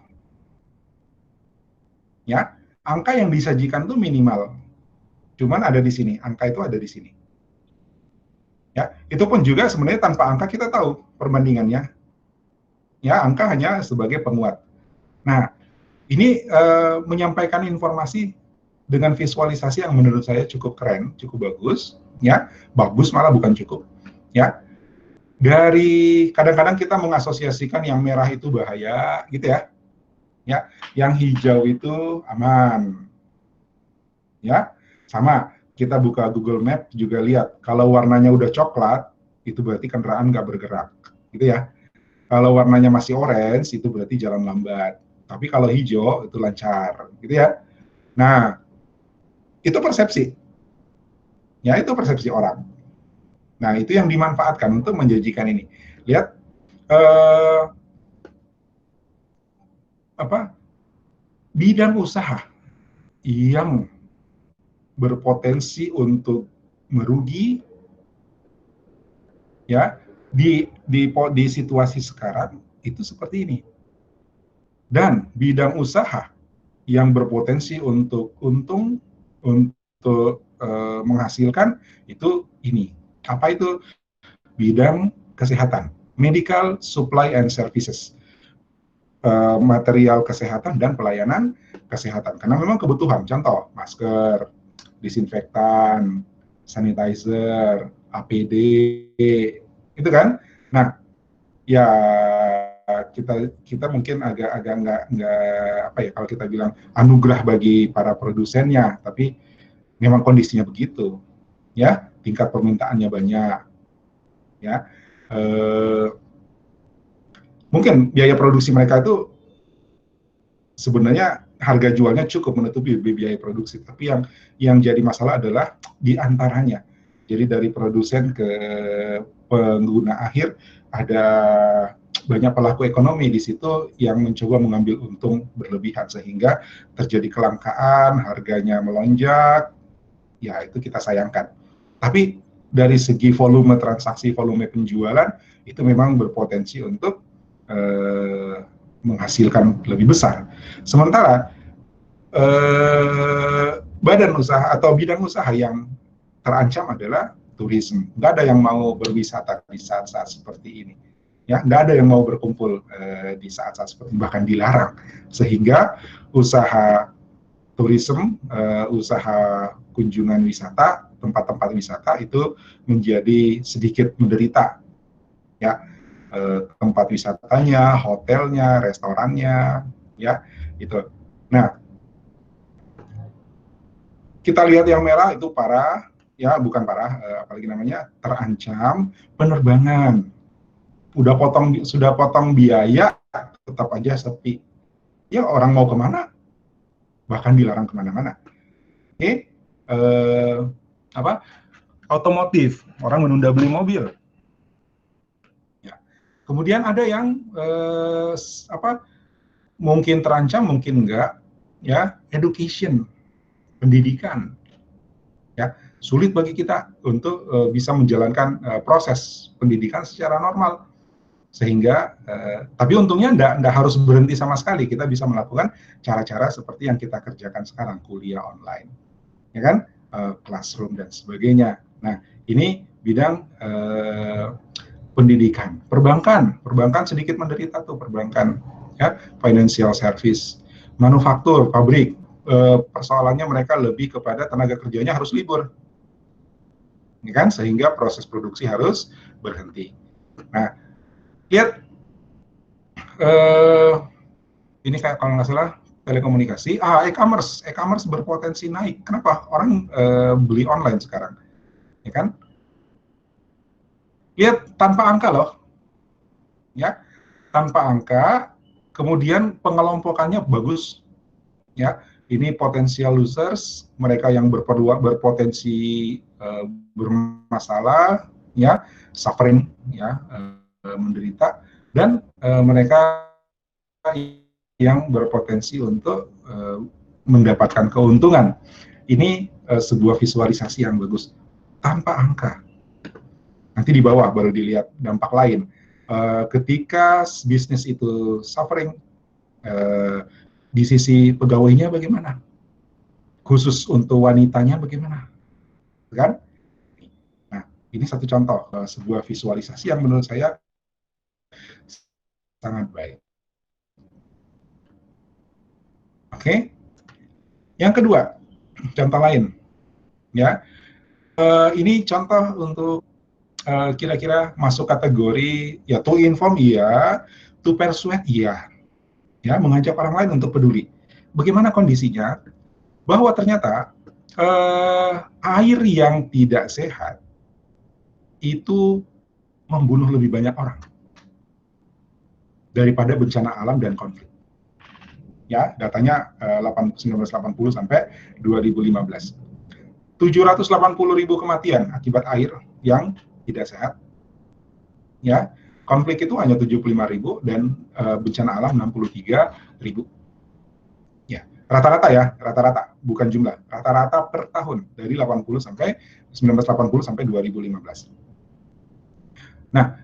A: Ya, angka yang disajikan itu minimal. Cuman ada di sini, angka itu ada di sini. Ya, itu pun juga sebenarnya tanpa angka kita tahu perbandingannya. Ya, angka hanya sebagai penguat. Nah, ini menyampaikan informasi dengan visualisasi yang menurut saya cukup keren, cukup bagus, ya, bagus malah bukan cukup, ya. Dari kadang-kadang kita mengasosiasikan yang merah itu bahaya, gitu ya, ya, yang hijau itu aman, ya, sama. Kita buka Google Map juga lihat, kalau warnanya udah coklat, itu berarti kendaraan nggak bergerak, gitu ya. Kalau warnanya masih orange, itu berarti jalan lambat. Tapi kalau hijau, itu lancar, gitu ya. Nah, itu persepsi. Ya, itu persepsi orang. Nah, itu yang dimanfaatkan untuk menjanjikan ini. Lihat, eh, bidang usaha yang berpotensi untuk merugi, ya, di situasi sekarang itu seperti ini. Dan bidang usaha yang berpotensi untuk untung, untuk menghasilkan itu ini. Apa itu? Bidang kesehatan, medical supply and services, material kesehatan dan pelayanan kesehatan. Karena memang kebutuhan, contoh masker, disinfektan, sanitizer, APD, itu kan. Nah, ya kita mungkin agak nggak apa ya, kalau kita bilang anugerah bagi para produsennya, tapi memang kondisinya begitu, ya, tingkat permintaannya banyak, ya. Mungkin biaya produksi mereka itu sebenarnya harga jualnya cukup menutupi biaya produksi, tapi yang jadi masalah adalah di antaranya. Jadi dari produsen ke pengguna akhir ada banyak pelaku ekonomi di situ yang mencoba mengambil untung berlebihan sehingga terjadi kelangkaan, harganya melonjak. Ya, itu kita sayangkan. Tapi dari segi volume transaksi, volume penjualan itu memang berpotensi untuk menghasilkan lebih besar. Sementara badan usaha atau bidang usaha yang terancam adalah tourism. Nggak ada yang mau berwisata di saat-saat seperti ini. Ya, nggak ada yang mau berkumpul di saat-saat seperti ini, bahkan dilarang. Sehingga usaha tourism, usaha kunjungan wisata, tempat-tempat wisata itu menjadi sedikit menderita. Ya, tempat wisatanya, hotelnya, restorannya, ya, itu. Nah, kita lihat yang merah itu parah, ya, bukan parah, apalagi namanya terancam penerbangan. Sudah potong biaya, tetap aja sepi. Ya, orang mau kemana? Bahkan dilarang kemana-mana. Oke, otomotif, orang menunda beli mobil. Kemudian ada yang mungkin terancam, mungkin enggak, ya, education, pendidikan, ya, sulit bagi kita untuk bisa menjalankan proses pendidikan secara normal, sehingga tapi untungnya enggak harus berhenti sama sekali, kita bisa melakukan cara-cara seperti yang kita kerjakan sekarang, kuliah online, ya kan, classroom dan sebagainya. Nah, ini bidang pendidikan. Perbankan sedikit menderita tuh, perbankan, ya, financial service, manufaktur, pabrik, persoalannya mereka lebih kepada tenaga kerjanya harus libur, ya kan, sehingga proses produksi harus berhenti. Nah, lihat ini kayak kalau nggak salah telekomunikasi, e-commerce berpotensi naik. Kenapa? Orang beli online sekarang, ya kan? Lihat tanpa angka loh, ya, tanpa angka, kemudian pengelompokannya bagus, ya. Ini potensial losers, mereka yang berpotensi bermasalah, ya, suffering, ya, menderita, dan mereka yang berpotensi untuk mendapatkan keuntungan. Ini sebuah visualisasi yang bagus tanpa angka. Nanti di bawah baru dilihat dampak lain. Ketika bisnis itu suffering, di sisi pegawainya bagaimana? Khusus untuk wanitanya bagaimana? Kan? Nah, ini satu contoh, sebuah visualisasi yang menurut saya sangat baik. Oke? Yang kedua, contoh lain, ya. Ini contoh untuk kira-kira masuk kategori, ya, to inform iya, to persuade iya, ya, mengajak orang lain untuk peduli. Bagaimana kondisinya? Bahwa ternyata air yang tidak sehat itu membunuh lebih banyak orang daripada bencana alam dan konflik. Ya, datanya 1980 sampai 2015. 780.000 kematian akibat air yang tidak sehat, ya, Konflik itu hanya 75.000 dan bencana alam 63.000. Ya, rata-rata ya, rata-rata, bukan jumlah. Rata-rata per tahun dari 80 sampai 1980 sampai 2015. Nah,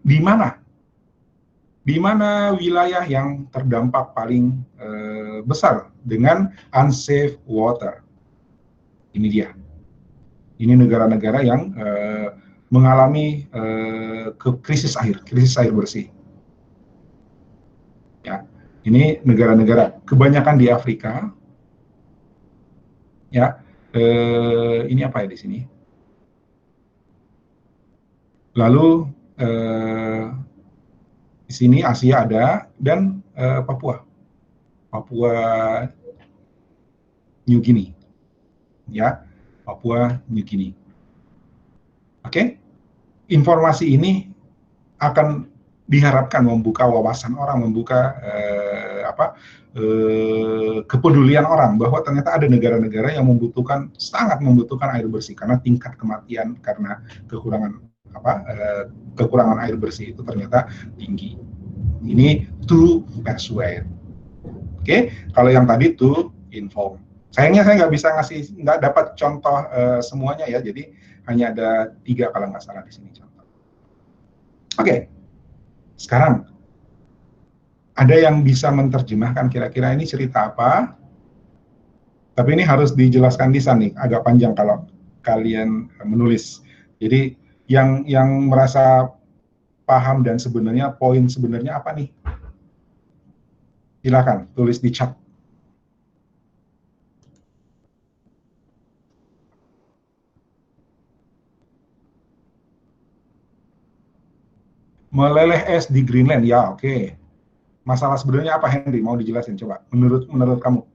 A: di mana wilayah yang terdampak paling besar dengan unsafe water? Ini dia. Ini negara-negara yang mengalami krisis air bersih. Ya, ini negara-negara kebanyakan di Afrika. Ya, ini apa ya di sini? Lalu di sini Asia ada dan Papua New Guinea, ya, Papua New Guinea. Oke, informasi ini akan diharapkan membuka wawasan orang, membuka kepedulian orang bahwa ternyata ada negara-negara yang sangat membutuhkan air bersih karena tingkat kematian karena kekurangan air bersih itu ternyata tinggi. Ini to persuade. Oke, kalau yang tadi to inform. Sayangnya saya nggak dapat contoh semuanya ya, jadi hanya ada 3 kalau nggak salah di sini contoh. Oke, sekarang ada yang bisa menerjemahkan kira-kira ini cerita apa? Tapi ini harus dijelaskan lisan nih, agak panjang kalau kalian menulis. Jadi yang merasa paham dan sebenarnya poin sebenarnya apa nih? Silakan tulis di chat. Meleleh es di Greenland, ya oke. Masalah sebenarnya apa Henry? Mau dijelasin coba, menurut kamu.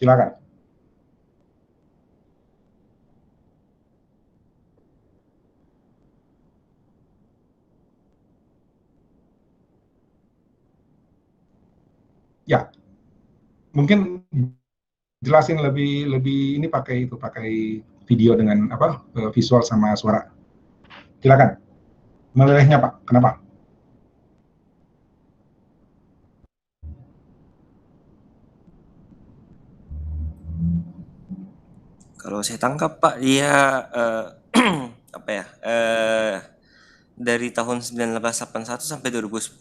A: Silakan. Ya, mungkin jelasin lebih ini pakai video dengan visual sama suara. Silakan. Melelehnya Pak, kenapa?
D: Kalau saya tangkap Pak, dia apa ya? Dari tahun 1981 sampai 2010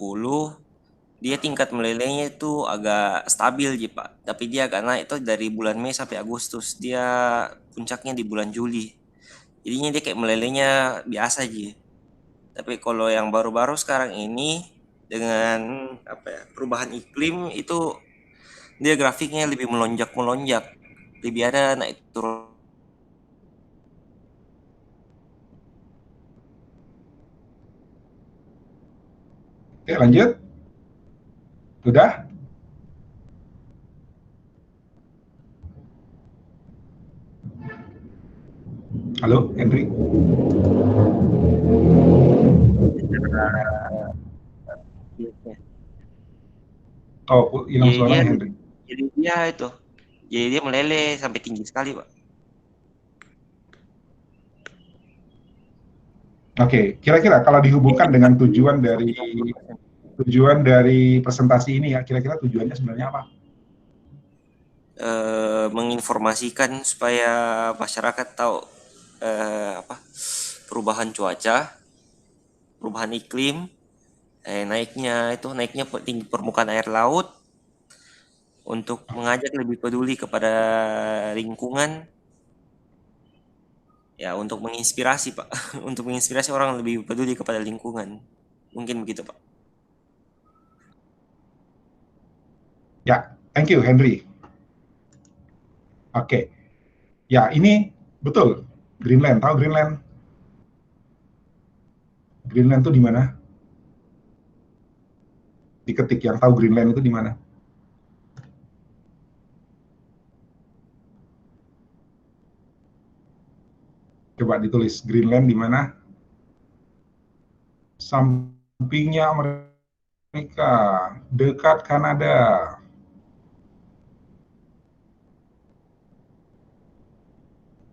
D: dia tingkat melelehnya itu agak stabil sih Pak. Tapi dia agak naik itu dari bulan Mei sampai Agustus. Dia puncaknya di bulan Juli. Jadinya dia kayak melelehnya biasa aja. Tapi kalau yang baru-baru sekarang ini dengan perubahan iklim itu dia grafiknya lebih melonjak, lebih ada naik turun.
A: Oke, lanjut. Sudah? Halo, Henry? Oh, hilang suaranya Henry.
D: Jadi dia meleleh sampai tinggi sekali, Pak.
A: Oke, kira-kira kalau dihubungkan dengan tujuan dari presentasi ini ya, kira-kira tujuannya sebenarnya apa?
D: Menginformasikan supaya masyarakat tahu perubahan cuaca, perubahan iklim, naiknya tinggi permukaan air laut, untuk mengajak lebih peduli kepada lingkungan, ya untuk menginspirasi Pak, untuk menginspirasi orang lebih peduli kepada lingkungan, mungkin begitu Pak.
A: Ya, thank you Henry. Oke, ya ini betul Greenland. Tahu Greenland? Greenland itu di mana? Diketik yang tahu Greenland itu di mana? Coba ditulis Greenland di mana? Sampingnya Amerika, dekat Kanada.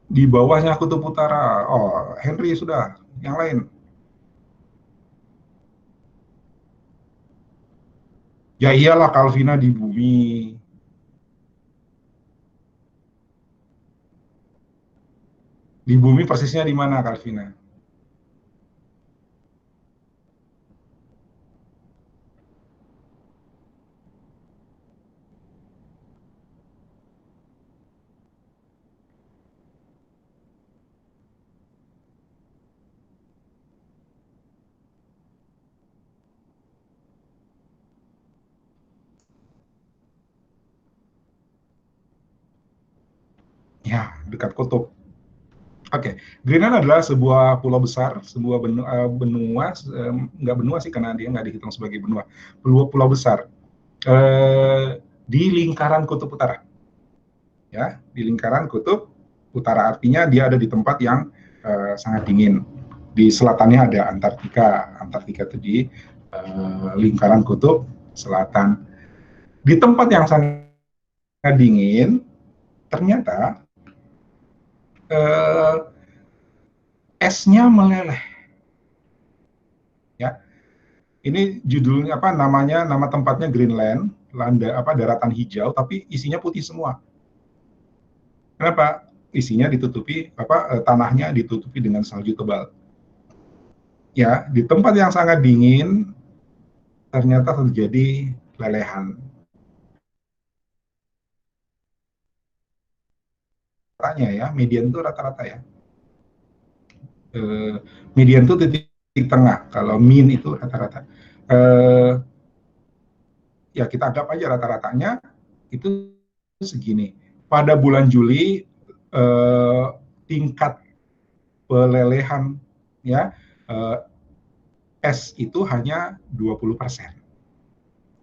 A: Di bawahnya Kutub Utara. Oh, Henry sudah. Yang lain. Ya iyalah Calvina di bumi. Di bumi persisnya di mana Calvina? Ya, dekat kutub. Oke, Greenland adalah sebuah pulau besar, sebuah benua, nggak benua sih karena dia nggak dihitung sebagai benua, pulau besar di lingkaran kutub utara. Ya, di lingkaran kutub utara artinya dia ada di tempat yang sangat dingin. Di selatannya ada Antartika. Antartika itu di lingkaran kutub selatan. Di tempat yang sangat dingin, ternyata esnya meleleh. Ya, ini judulnya apa? Nama tempatnya Greenland, daratan hijau, tapi isinya putih semua. Kenapa? Isinya ditutupi tanahnya ditutupi dengan salju tebal. Ya, di tempat yang sangat dingin ternyata terjadi lelehan. Ratanya ya, median itu rata-rata ya. Median itu titik tengah, kalau mean itu rata-rata. Ya kita anggap aja rata-ratanya itu segini. Pada bulan Juli tingkat pelelehan ya es itu hanya 20%.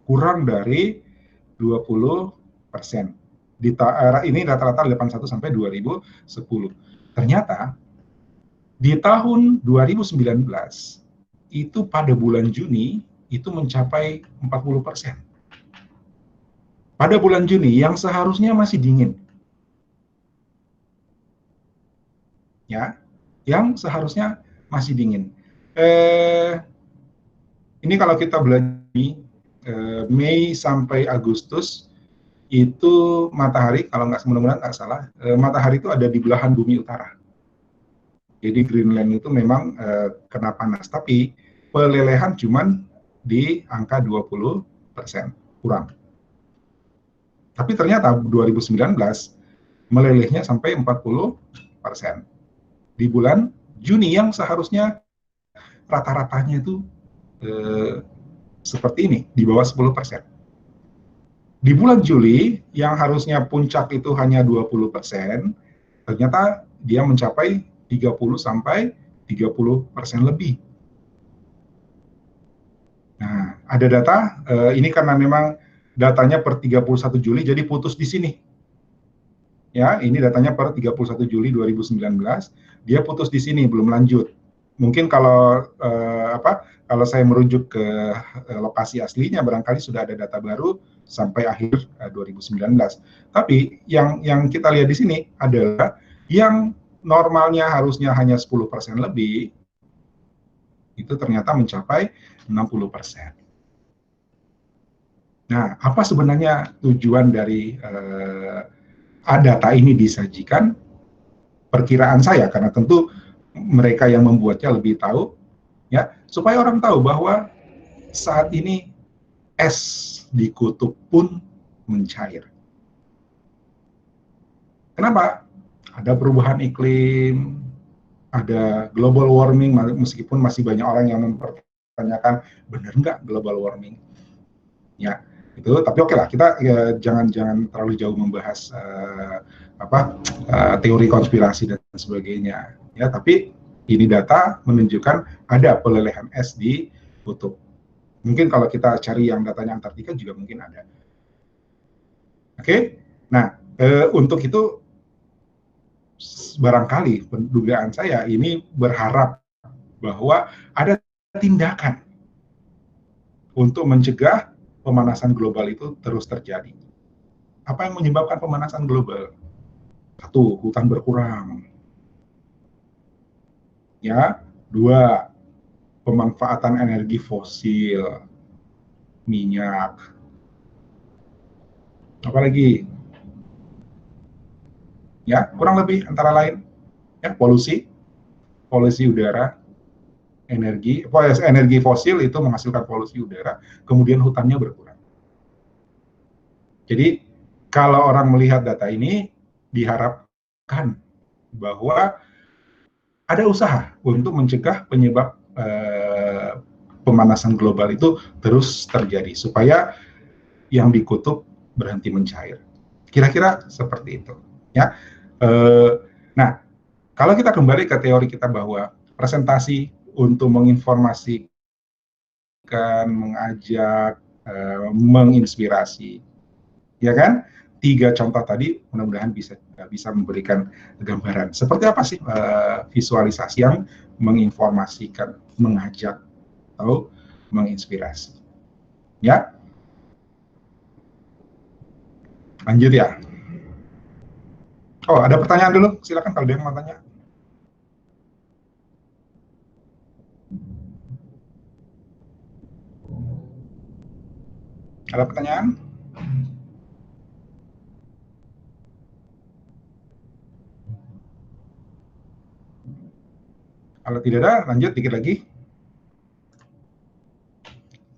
A: Kurang dari 20%. Ini rata-rata 81 sampai 2010. Ternyata di tahun 2019 itu pada bulan Juni itu mencapai 40%. Pada bulan Juni yang seharusnya masih dingin. Ya, yang seharusnya masih dingin. Ini kalau kita belajar Mei sampai Agustus itu matahari, kalau mudah-mudahan nggak salah, matahari itu ada di belahan bumi utara. Jadi Greenland itu memang kena panas, tapi pelelehan cuman di angka 20% kurang. Tapi ternyata 2019 melelehnya sampai 40% di bulan Juni yang seharusnya rata-ratanya itu seperti ini, di bawah 10%. Di bulan Juli yang harusnya puncak itu hanya 20%, ternyata dia mencapai 30 sampai 30% lebih. Nah, ada data ini karena memang datanya per 31 Juli jadi putus di sini. Ya, ini datanya per 31 Juli 2019, dia putus di sini belum lanjut. Mungkin kalau kalau saya merujuk ke lokasi aslinya barangkali sudah ada data baru sampai akhir 2019. Tapi yang kita lihat di sini adalah yang normalnya harusnya hanya 10% lebih itu ternyata mencapai 60%. Nah, apa sebenarnya tujuan dari data ini disajikan? Perkiraan saya, karena tentu mereka yang membuatnya lebih tahu, ya, supaya orang tahu bahwa saat ini es di kutub pun mencair. Kenapa? Ada perubahan iklim, ada global warming, meskipun masih banyak orang yang mempertanyakan benar nggak global warming. Ya, itu. Tapi oke lah, kita ya, jangan terlalu jauh membahas teori konspirasi dan sebagainya. Ya, tapi ini data menunjukkan ada pelelehan es di kutub. Mungkin kalau kita cari yang datanya Antartika juga mungkin ada. Oke, nah untuk itu barangkali dugaan saya ini berharap bahwa ada tindakan untuk mencegah pemanasan global itu terus terjadi. Apa yang menyebabkan pemanasan global? Satu, hutan berkurang. Ya, dua, pemanfaatan energi fosil, minyak, Apalagi? Ya, kurang lebih antara lain ya, polusi udara, energi fosil itu menghasilkan polusi udara, kemudian hutannya berkurang. Jadi kalau orang melihat data ini, diharapkan bahwa ada usaha untuk mencegah penyebab pemanasan global itu terus terjadi, supaya yang di kutub berhenti mencair. Kira-kira seperti itu. Ya. Nah, kalau kita kembali ke teori kita bahwa presentasi untuk menginformasikan, mengajak, menginspirasi, ya kan? 3 contoh tadi mudah-mudahan bisa memberikan gambaran. Seperti apa sih visualisasi yang menginformasikan, mengajak, atau menginspirasi? Ya, lanjut ya. Oh, ada pertanyaan dulu, silakan kalau dia mau tanya. Ada pertanyaan? Kalau tidak ada, lanjut dikit lagi.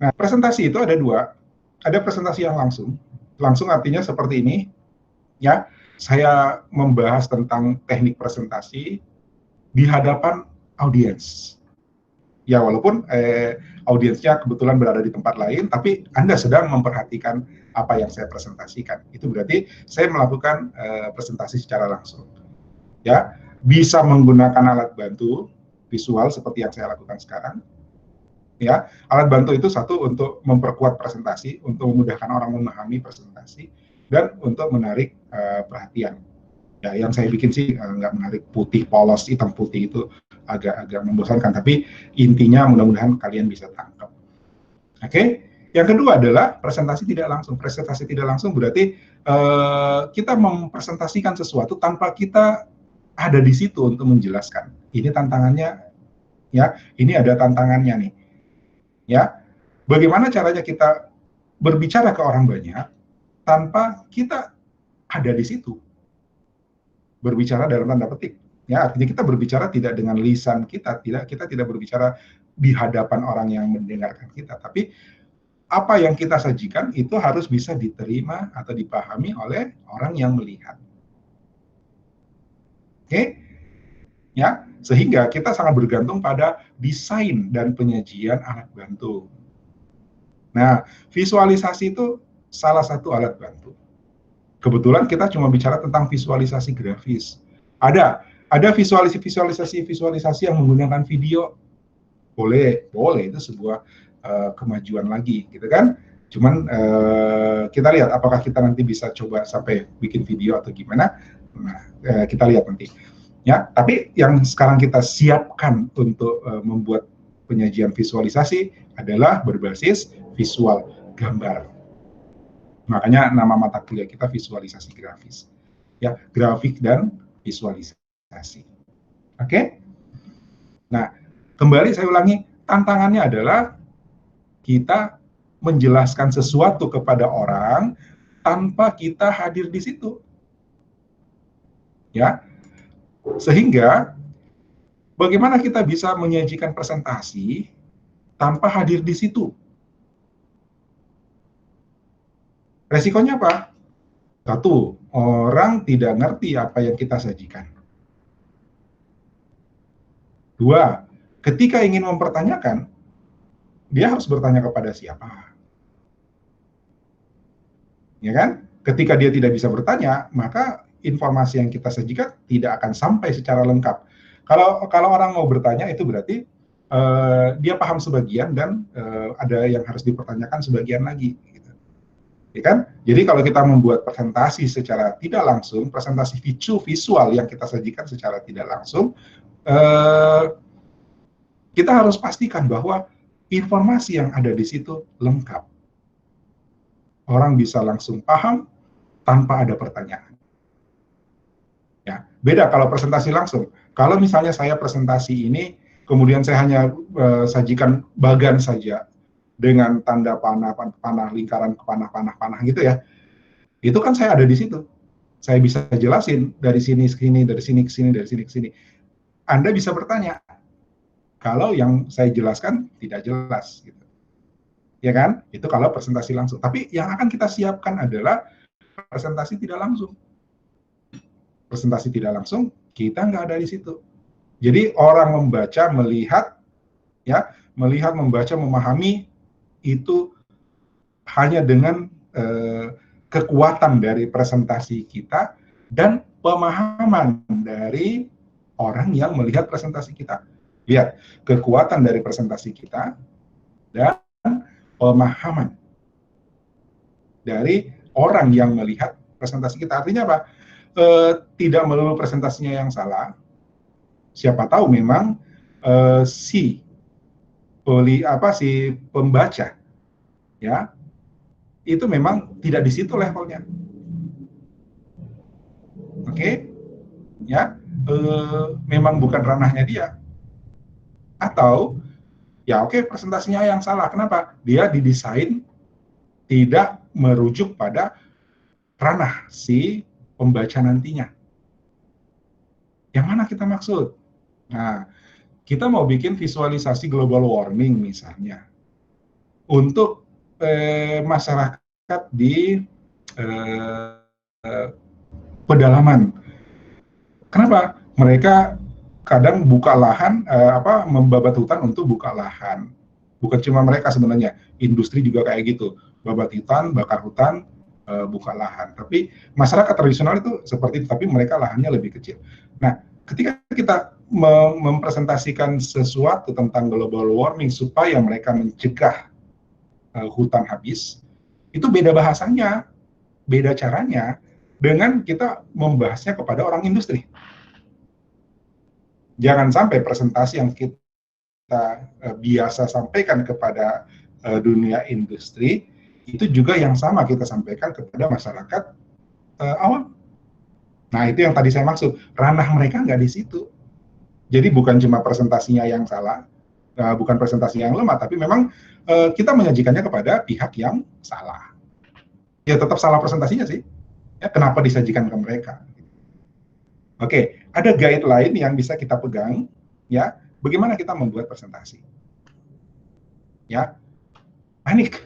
A: Nah, presentasi itu ada 2. Ada presentasi yang langsung. Langsung artinya seperti ini. Ya, saya membahas tentang teknik presentasi di hadapan audiens. Ya, walaupun audiensnya kebetulan berada di tempat lain, tapi Anda sedang memperhatikan apa yang saya presentasikan. Itu berarti saya melakukan presentasi secara langsung. Ya, bisa menggunakan alat bantu visual seperti yang saya lakukan sekarang. Ya, alat bantu itu satu untuk memperkuat presentasi, untuk memudahkan orang memahami presentasi, dan untuk menarik perhatian. Ya, yang saya bikin sih nggak menarik putih polos, hitam putih, itu agak membosankan, tapi intinya mudah-mudahan kalian bisa tangkap. Oke, yang kedua adalah presentasi tidak langsung. Presentasi tidak langsung berarti kita mempresentasikan sesuatu tanpa kita ada di situ untuk menjelaskan. Ini tantangannya, ya. Ini ada tantangannya nih. Ya, bagaimana caranya kita berbicara ke orang banyak tanpa kita ada di situ? Berbicara dalam tanda petik. Ya, artinya kita berbicara tidak dengan lisan kita tidak berbicara di hadapan orang yang mendengarkan kita, tapi apa yang kita sajikan itu harus bisa diterima atau dipahami oleh orang yang melihat. Oke? Ya, sehingga kita sangat bergantung pada desain dan penyajian alat bantu. Nah, visualisasi itu salah satu alat bantu. Kebetulan kita cuma bicara tentang visualisasi grafis. Ada visualisasi yang menggunakan video. Boleh, itu sebuah kemajuan lagi, gitu kan? Cuman kita lihat apakah kita nanti bisa coba sampai bikin video atau gimana. Nah, kita lihat nanti. Ya, tapi yang sekarang kita siapkan untuk membuat penyajian visualisasi adalah berbasis visual, gambar. Makanya nama mata kuliah kita visualisasi grafis. Ya, grafik dan visualisasi. Oke? Nah, kembali saya ulangi, tantangannya adalah kita menjelaskan sesuatu kepada orang tanpa kita hadir di situ. Ya. Sehingga bagaimana kita bisa menyajikan presentasi tanpa hadir di situ? Resikonya apa? Satu, orang tidak ngerti apa yang kita sajikan. Dua, ketika ingin mempertanyakan, dia harus bertanya kepada siapa? Ya kan? Ketika dia tidak bisa bertanya, maka informasi yang kita sajikan tidak akan sampai secara lengkap. Kalau orang mau bertanya, itu berarti dia paham sebagian dan ada yang harus dipertanyakan sebagian lagi. Gitu. Ya kan? Jadi kalau kita membuat presentasi secara tidak langsung, presentasi visual yang kita sajikan secara tidak langsung, kita harus pastikan bahwa informasi yang ada di situ lengkap. Orang bisa langsung paham tanpa ada pertanyaan. Ya, beda kalau presentasi langsung. Kalau misalnya saya presentasi ini, kemudian saya hanya sajikan bagan saja dengan tanda panah lingkaran panah gitu ya, Itu kan saya ada di situ. Saya bisa jelasin dari sini ke sini, dari sini ke sini, dari sini ke sini. Anda bisa bertanya, kalau yang saya jelaskan tidak jelas, gitu. Ya kan? Itu kalau presentasi langsung. Tapi yang akan kita siapkan adalah presentasi tidak langsung. Presentasi tidak langsung, kita nggak ada di situ. Jadi orang membaca, melihat, ya, melihat, membaca, memahami itu hanya dengan kekuatan dari presentasi kita dan pemahaman dari orang yang melihat presentasi kita. Lihat, kekuatan dari presentasi kita dan pemahaman dari orang yang melihat presentasi kita. Artinya apa? Tidak melulu presentasinya yang salah. Siapa tahu memang si pembaca, ya, itu memang tidak di situ levelnya. Oke? Ya, memang bukan ranahnya dia. Atau ya oke, presentasinya yang salah. Kenapa? Dia didesain tidak merujuk pada ranah si pembaca nantinya. Yang mana kita maksud? Nah, kita mau bikin visualisasi global warming misalnya untuk masyarakat di pedalaman. Kenapa? Mereka kadang buka lahan, membabat hutan untuk buka lahan. Bukan cuma mereka sebenarnya, industri juga kayak gitu. Babat hutan, bakar hutan, buka lahan. Tapi masyarakat tradisional itu seperti itu, tapi mereka lahannya lebih kecil. Nah, ketika kita mempresentasikan sesuatu tentang global warming supaya mereka mencegah hutan habis, itu beda bahasanya, beda caranya dengan kita membahasnya kepada orang industri. Jangan sampai presentasi yang kita biasa sampaikan kepada dunia industri itu juga yang sama kita sampaikan kepada masyarakat awam. Nah, itu yang tadi saya maksud, ranah mereka nggak di situ. Jadi bukan cuma presentasinya yang salah, bukan presentasi yang lemah, tapi memang kita menyajikannya kepada pihak yang salah. Ya tetap salah presentasinya sih. Ya, kenapa disajikan ke mereka? Oke, ada guideline yang bisa kita pegang, ya. Bagaimana kita membuat presentasi? Ya, panik.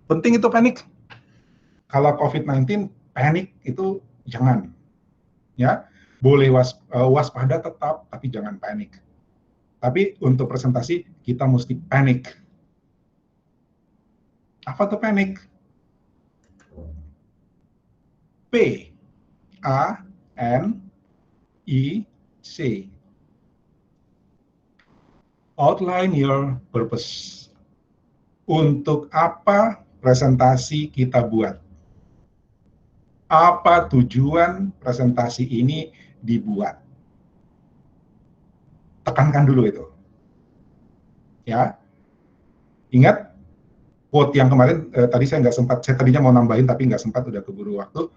A: Penting itu panik. Kalau COVID-19, panik itu jangan. Ya, boleh waspada tetap, tapi jangan panik. Tapi untuk presentasi kita mesti panik. Apa tuh panik? P A N I C. Outline your purpose. Untuk apa presentasi kita buat? Apa tujuan presentasi ini dibuat? Tekankan dulu itu. Ya. Ingat quote yang kemarin tadi saya nggak sempat, saya tadinya mau nambahin tapi nggak sempat, udah keburu waktu.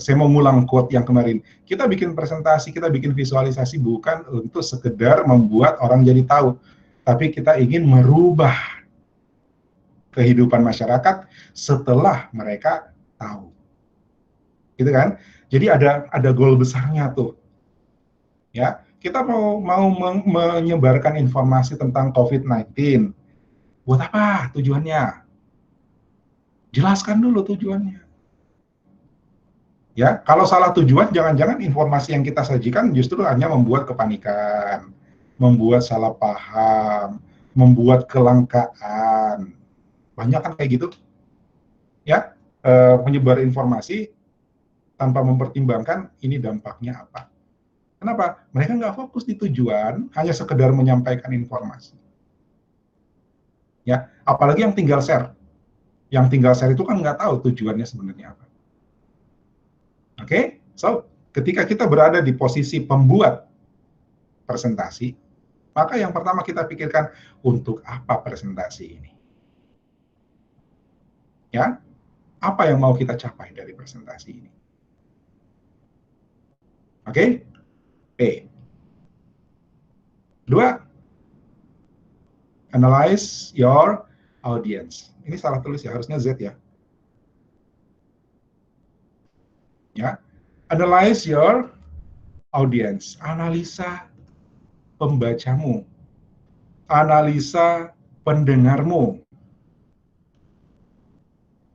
A: Saya mau ngulang quote yang kemarin. Kita bikin presentasi, kita bikin visualisasi bukan untuk sekedar membuat orang jadi tahu, tapi kita ingin merubah kehidupan masyarakat setelah mereka tahu. Gitu kan? Jadi ada goal besarnya tuh. Ya, kita mau menyebarkan informasi tentang COVID-19. Buat apa tujuannya? Jelaskan dulu tujuannya. Ya, kalau salah tujuan, jangan-jangan informasi yang kita sajikan justru hanya membuat kepanikan, membuat salah paham, membuat kelangkaan. Banyak kan kayak gitu, ya, menyebar informasi tanpa mempertimbangkan ini dampaknya apa. Kenapa? Mereka nggak fokus di tujuan, hanya sekedar menyampaikan informasi. Ya, apalagi yang tinggal share. Yang tinggal share itu kan nggak tahu tujuannya sebenarnya apa. Oke, so ketika kita berada di posisi pembuat presentasi, maka yang pertama kita pikirkan untuk apa presentasi ini. Ya, apa yang mau kita capai dari presentasi ini? Oke, P. Dua, analyze your audience. Ini salah tulis ya, harusnya Z ya. Ya, analyze your audience, analisa pembacamu, analisa pendengarmu,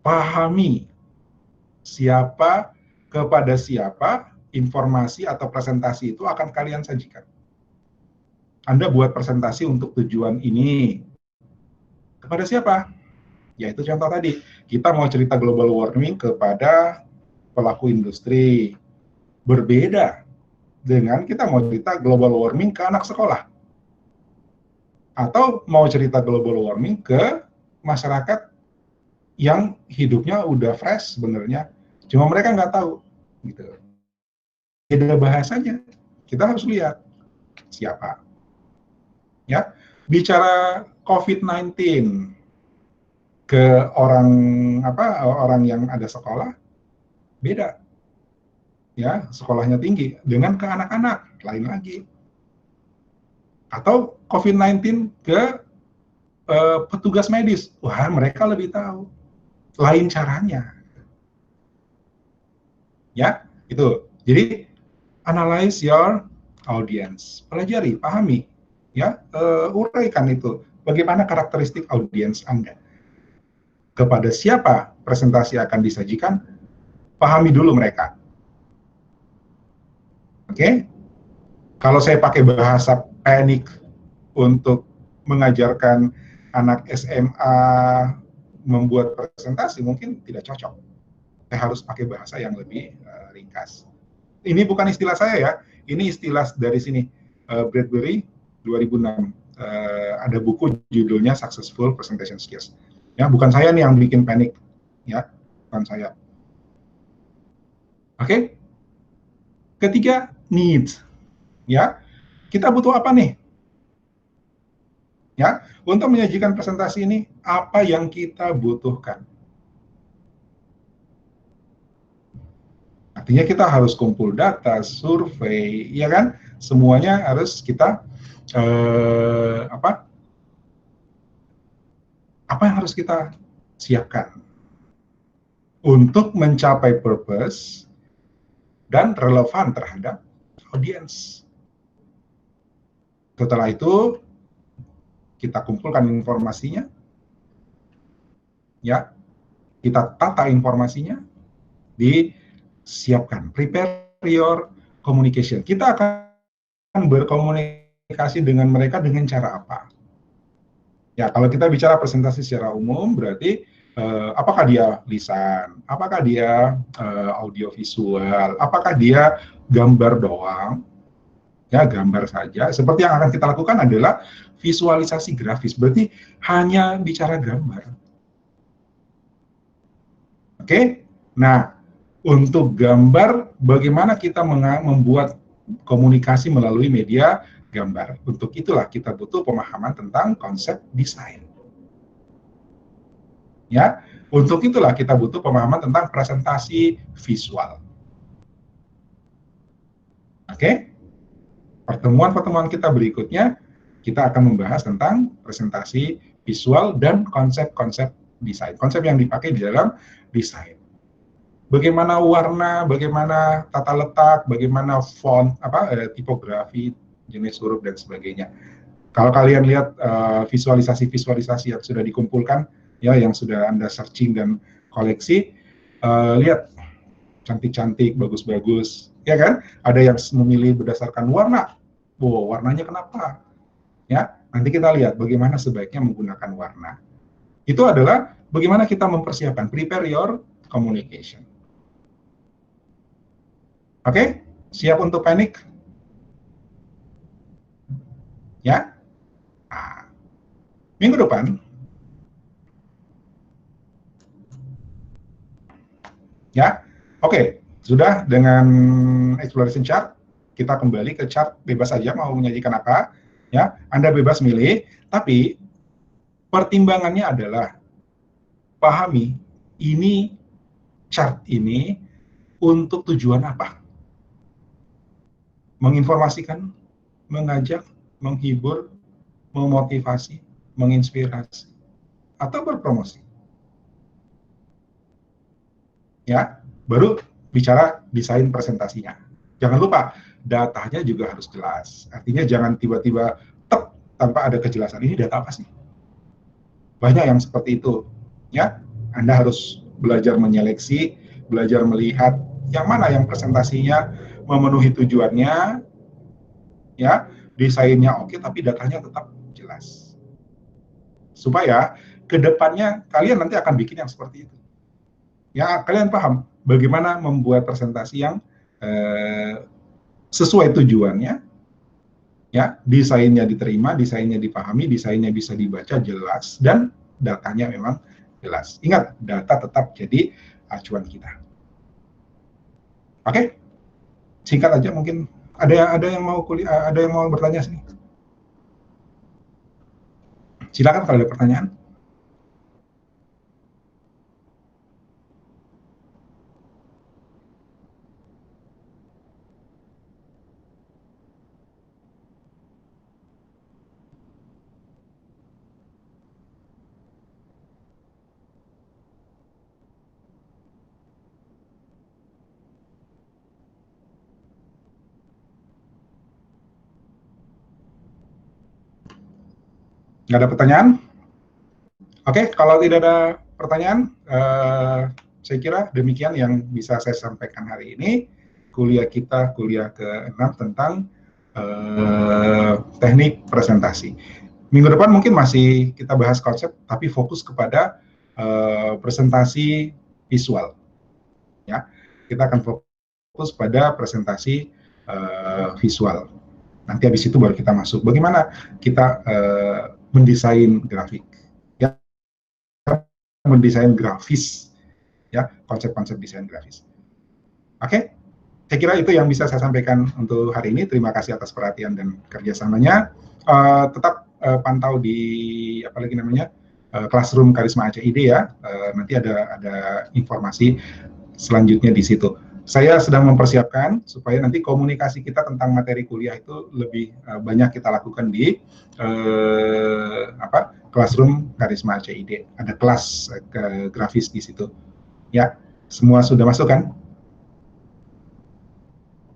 A: pahami siapa kepada siapa informasi atau presentasi itu akan kalian sajikan. Anda buat presentasi untuk tujuan ini. Kepada siapa? Yaitu contoh tadi, kita mau cerita global warming kepada pelaku industri. Berbeda dengan kita mau cerita global warming ke anak sekolah. Atau mau cerita global warming ke masyarakat yang hidupnya udah fresh sebenarnya. Cuma mereka nggak tahu. Gitu. Beda bahasanya. Kita harus lihat siapa. Ya, bicara COVID-19 ke orang yang ada sekolah beda, ya sekolahnya tinggi dengan ke anak-anak lain lagi, atau COVID-19 ke petugas medis, wah mereka lebih tahu, lain caranya, ya itu. Jadi analyze your audience, pelajari, pahami. Ya, uraikan itu. Bagaimana karakteristik audiens Anda? Kepada siapa presentasi akan disajikan? Pahami dulu mereka. Oke? Kalau saya pakai bahasa panik untuk mengajarkan anak SMA membuat presentasi, mungkin tidak cocok. Saya harus pakai bahasa yang lebih ringkas. Ini bukan istilah saya ya, ini istilah dari sini, Bradbury 2006, ada buku judulnya Successful Presentation Skills. Ya, bukan saya nih yang bikin panik, ya, bukan saya. Oke. Ketiga, needs. Ya, kita butuh apa nih? Ya, untuk menyajikan presentasi ini, apa yang kita butuhkan? Artinya kita harus kumpul data, survei, ya kan? Semuanya harus kita apa yang harus kita siapkan untuk mencapai purpose dan relevan terhadap audiens. Setelah itu kita kumpulkan informasinya, ya, kita tata informasinya, disiapkan, prepare your communication. Kita akan berkomunikasi dengan mereka dengan cara apa? Ya, kalau kita bicara presentasi secara umum, berarti apakah dia lisan, apakah dia audio visual, apakah dia gambar doang, ya gambar saja. Seperti yang akan kita lakukan adalah visualisasi grafis, berarti hanya bicara gambar. Oke, nah untuk gambar, bagaimana kita membuat komunikasi melalui media gambar. Untuk itulah kita butuh pemahaman tentang konsep desain. Ya, untuk itulah kita butuh pemahaman tentang presentasi visual. Oke? Pertemuan-pertemuan kita berikutnya, kita akan membahas tentang presentasi visual dan konsep-konsep desain. Konsep yang dipakai di dalam desain. Bagaimana warna, bagaimana tata letak, bagaimana font, tipografi, jenis huruf dan sebagainya. Kalau kalian lihat visualisasi-visualisasi yang sudah dikumpulkan, ya yang sudah Anda searching dan koleksi, lihat cantik-cantik, bagus-bagus, ya kan? Ada yang memilih berdasarkan warna. Wow, warnanya kenapa? Ya, nanti kita lihat bagaimana sebaiknya menggunakan warna. Itu adalah bagaimana kita mempersiapkan, prepare your communication. Oke, siap untuk panik? Ya, nah, minggu depan ya, oke, sudah dengan exploration chart, kita kembali ke chart bebas saja mau menyajikan apa, ya, Anda bebas milih, tapi pertimbangannya adalah pahami ini chart ini untuk tujuan apa? Menginformasikan, mengajak, menghibur, memotivasi, menginspirasi, atau berpromosi. Ya, baru bicara desain presentasinya. Jangan lupa, datanya juga harus jelas. Artinya jangan tiba-tiba tek tanpa ada kejelasan. Ini data apa sih? Banyak yang seperti itu. Ya, Anda harus belajar menyeleksi, belajar melihat yang mana yang presentasinya memenuhi tujuannya, ya, desainnya oke, tapi datanya tetap jelas. Supaya kedepannya kalian nanti akan bikin yang seperti itu. Ya, kalian paham bagaimana membuat presentasi yang sesuai tujuannya, ya, desainnya diterima, desainnya dipahami, desainnya bisa dibaca jelas, dan datanya memang jelas. Ingat, data tetap jadi acuan kita. Oke, singkat aja mungkin. Ada yang mau kuliah, ada yang mau bertanya sini? Silakan kalau ada pertanyaan. Nggak ada pertanyaan? Oke, kalau tidak ada pertanyaan, saya kira demikian yang bisa saya sampaikan hari ini. Kuliah kita, kuliah ke-6 tentang teknik presentasi. Minggu depan mungkin masih kita bahas konsep, tapi fokus kepada presentasi visual. Ya, kita akan fokus pada presentasi visual. Nanti habis itu baru kita masuk. Bagaimana kita mendesain grafik, ya, mendesain grafis, ya, konsep-konsep desain grafis. Oke, saya kira itu yang bisa saya sampaikan untuk hari ini. Terima kasih atas perhatian dan kerjasamanya. Tetap pantau di apalagi namanya Classroom Karisma Aceh ID ya. Nanti ada informasi selanjutnya di situ. Saya sedang mempersiapkan supaya nanti komunikasi kita tentang materi kuliah itu lebih banyak kita lakukan di Classroom Karisma Aceh ID. Ada kelas grafis di situ. Ya, semua sudah masuk kan?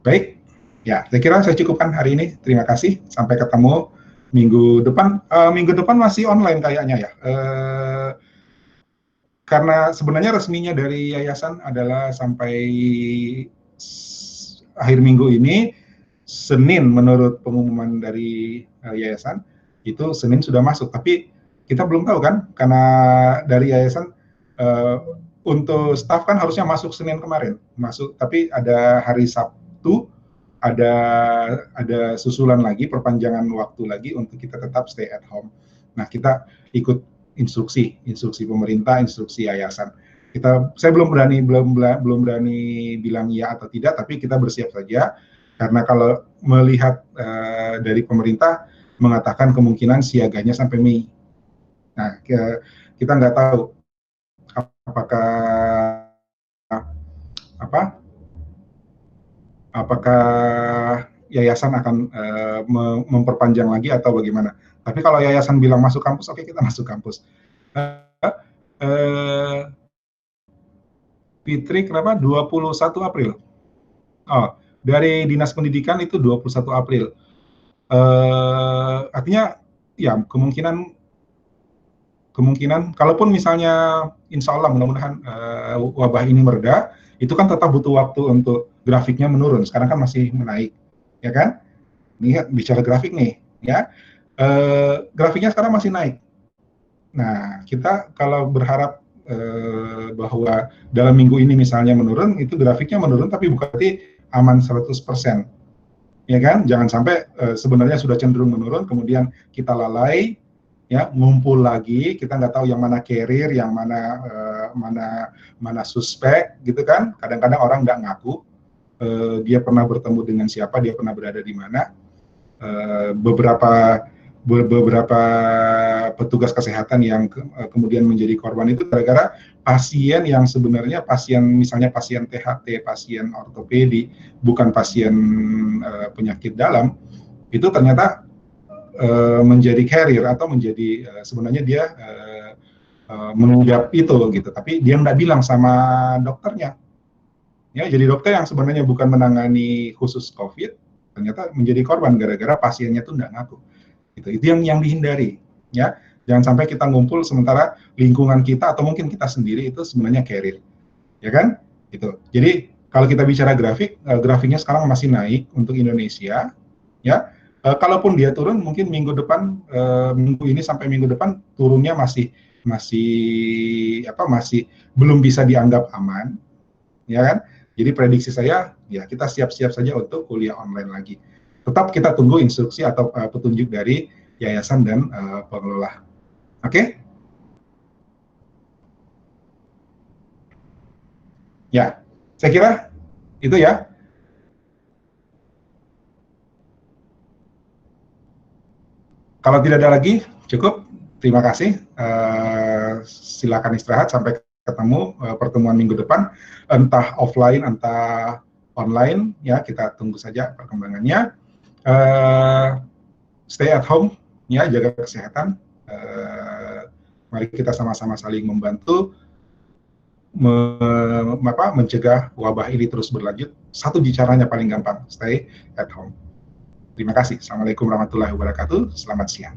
A: Baik, ya, saya kira saya cukupkan hari ini. Terima kasih. Sampai ketemu minggu depan. Minggu depan masih online kayaknya ya. Karena sebenarnya resminya dari yayasan adalah sampai akhir minggu ini, Senin menurut pengumuman dari yayasan, itu Senin sudah masuk. Tapi kita belum tahu kan, karena dari yayasan untuk staf kan harusnya masuk Senin kemarin. Masuk, tapi ada hari Sabtu, ada susulan lagi, perpanjangan waktu lagi untuk kita tetap stay at home. Nah, kita ikut instruksi pemerintah, instruksi yayasan. Saya belum berani bilang ya atau tidak, tapi kita bersiap saja karena kalau melihat dari pemerintah mengatakan kemungkinan siaganya sampai Mei. Nah, kita nggak tahu apakah yayasan akan memperpanjang lagi atau bagaimana. Tapi kalau yayasan bilang masuk kampus, oke, kita masuk kampus. Fitri, kenapa? 21 April. Oh, dari Dinas Pendidikan itu 21 April. Artinya, ya kemungkinan, kalaupun misalnya, insya Allah mudah-mudahan wabah ini mereda, itu kan tetap butuh waktu untuk grafiknya menurun. Sekarang kan masih menaik, ya kan? Ini bicara grafik nih, ya. Grafiknya sekarang masih naik. Nah, kita kalau berharap bahwa dalam minggu ini misalnya menurun, itu grafiknya menurun, tapi bukan berarti aman 100%. Ya kan? Jangan sampai sebenarnya sudah cenderung menurun, kemudian kita lalai, ya, ngumpul lagi, kita nggak tahu yang mana carrier, yang mana suspek, gitu kan? Kadang-kadang orang nggak ngaku, dia pernah bertemu dengan siapa, dia pernah berada di mana. Beberapa petugas kesehatan yang kemudian menjadi korban itu gara-gara pasien yang sebenarnya misalnya pasien THT, pasien ortopedi, bukan pasien penyakit dalam, itu ternyata menjadi carrier atau menjadi sebenarnya dia mengidap itu gitu, tapi dia nggak bilang sama dokternya. Ya, jadi dokter yang sebenarnya bukan menangani khusus COVID, ternyata menjadi korban gara-gara pasiennya tuh nggak ngaku. Gitu. Itu yang dihindari. Ya, jangan sampai kita ngumpul sementara lingkungan kita atau mungkin kita sendiri itu sebenarnya carrier, ya kan? Gitu. Jadi kalau kita bicara grafiknya sekarang masih naik untuk Indonesia, ya. Kalaupun dia turun, mungkin minggu depan, minggu ini sampai minggu depan turunnya masih belum bisa dianggap aman, ya kan? Jadi prediksi saya, ya kita siap-siap saja untuk kuliah online lagi. Tetap kita tunggu instruksi atau petunjuk dari yayasan dan pengelola. Oke? Ya, saya kira itu ya. Kalau tidak ada lagi, cukup. Terima kasih. Silakan istirahat sampai ketemu pertemuan minggu depan, entah offline, entah online. Ya, kita tunggu saja perkembangannya. Stay at home, ya, jaga kesehatan. Mari kita sama-sama saling membantu mencegah wabah ini terus berlanjut. Satu caranya paling gampang, stay at home. Terima kasih. Assalamualaikum warahmatullahi wabarakatuh. Selamat siang.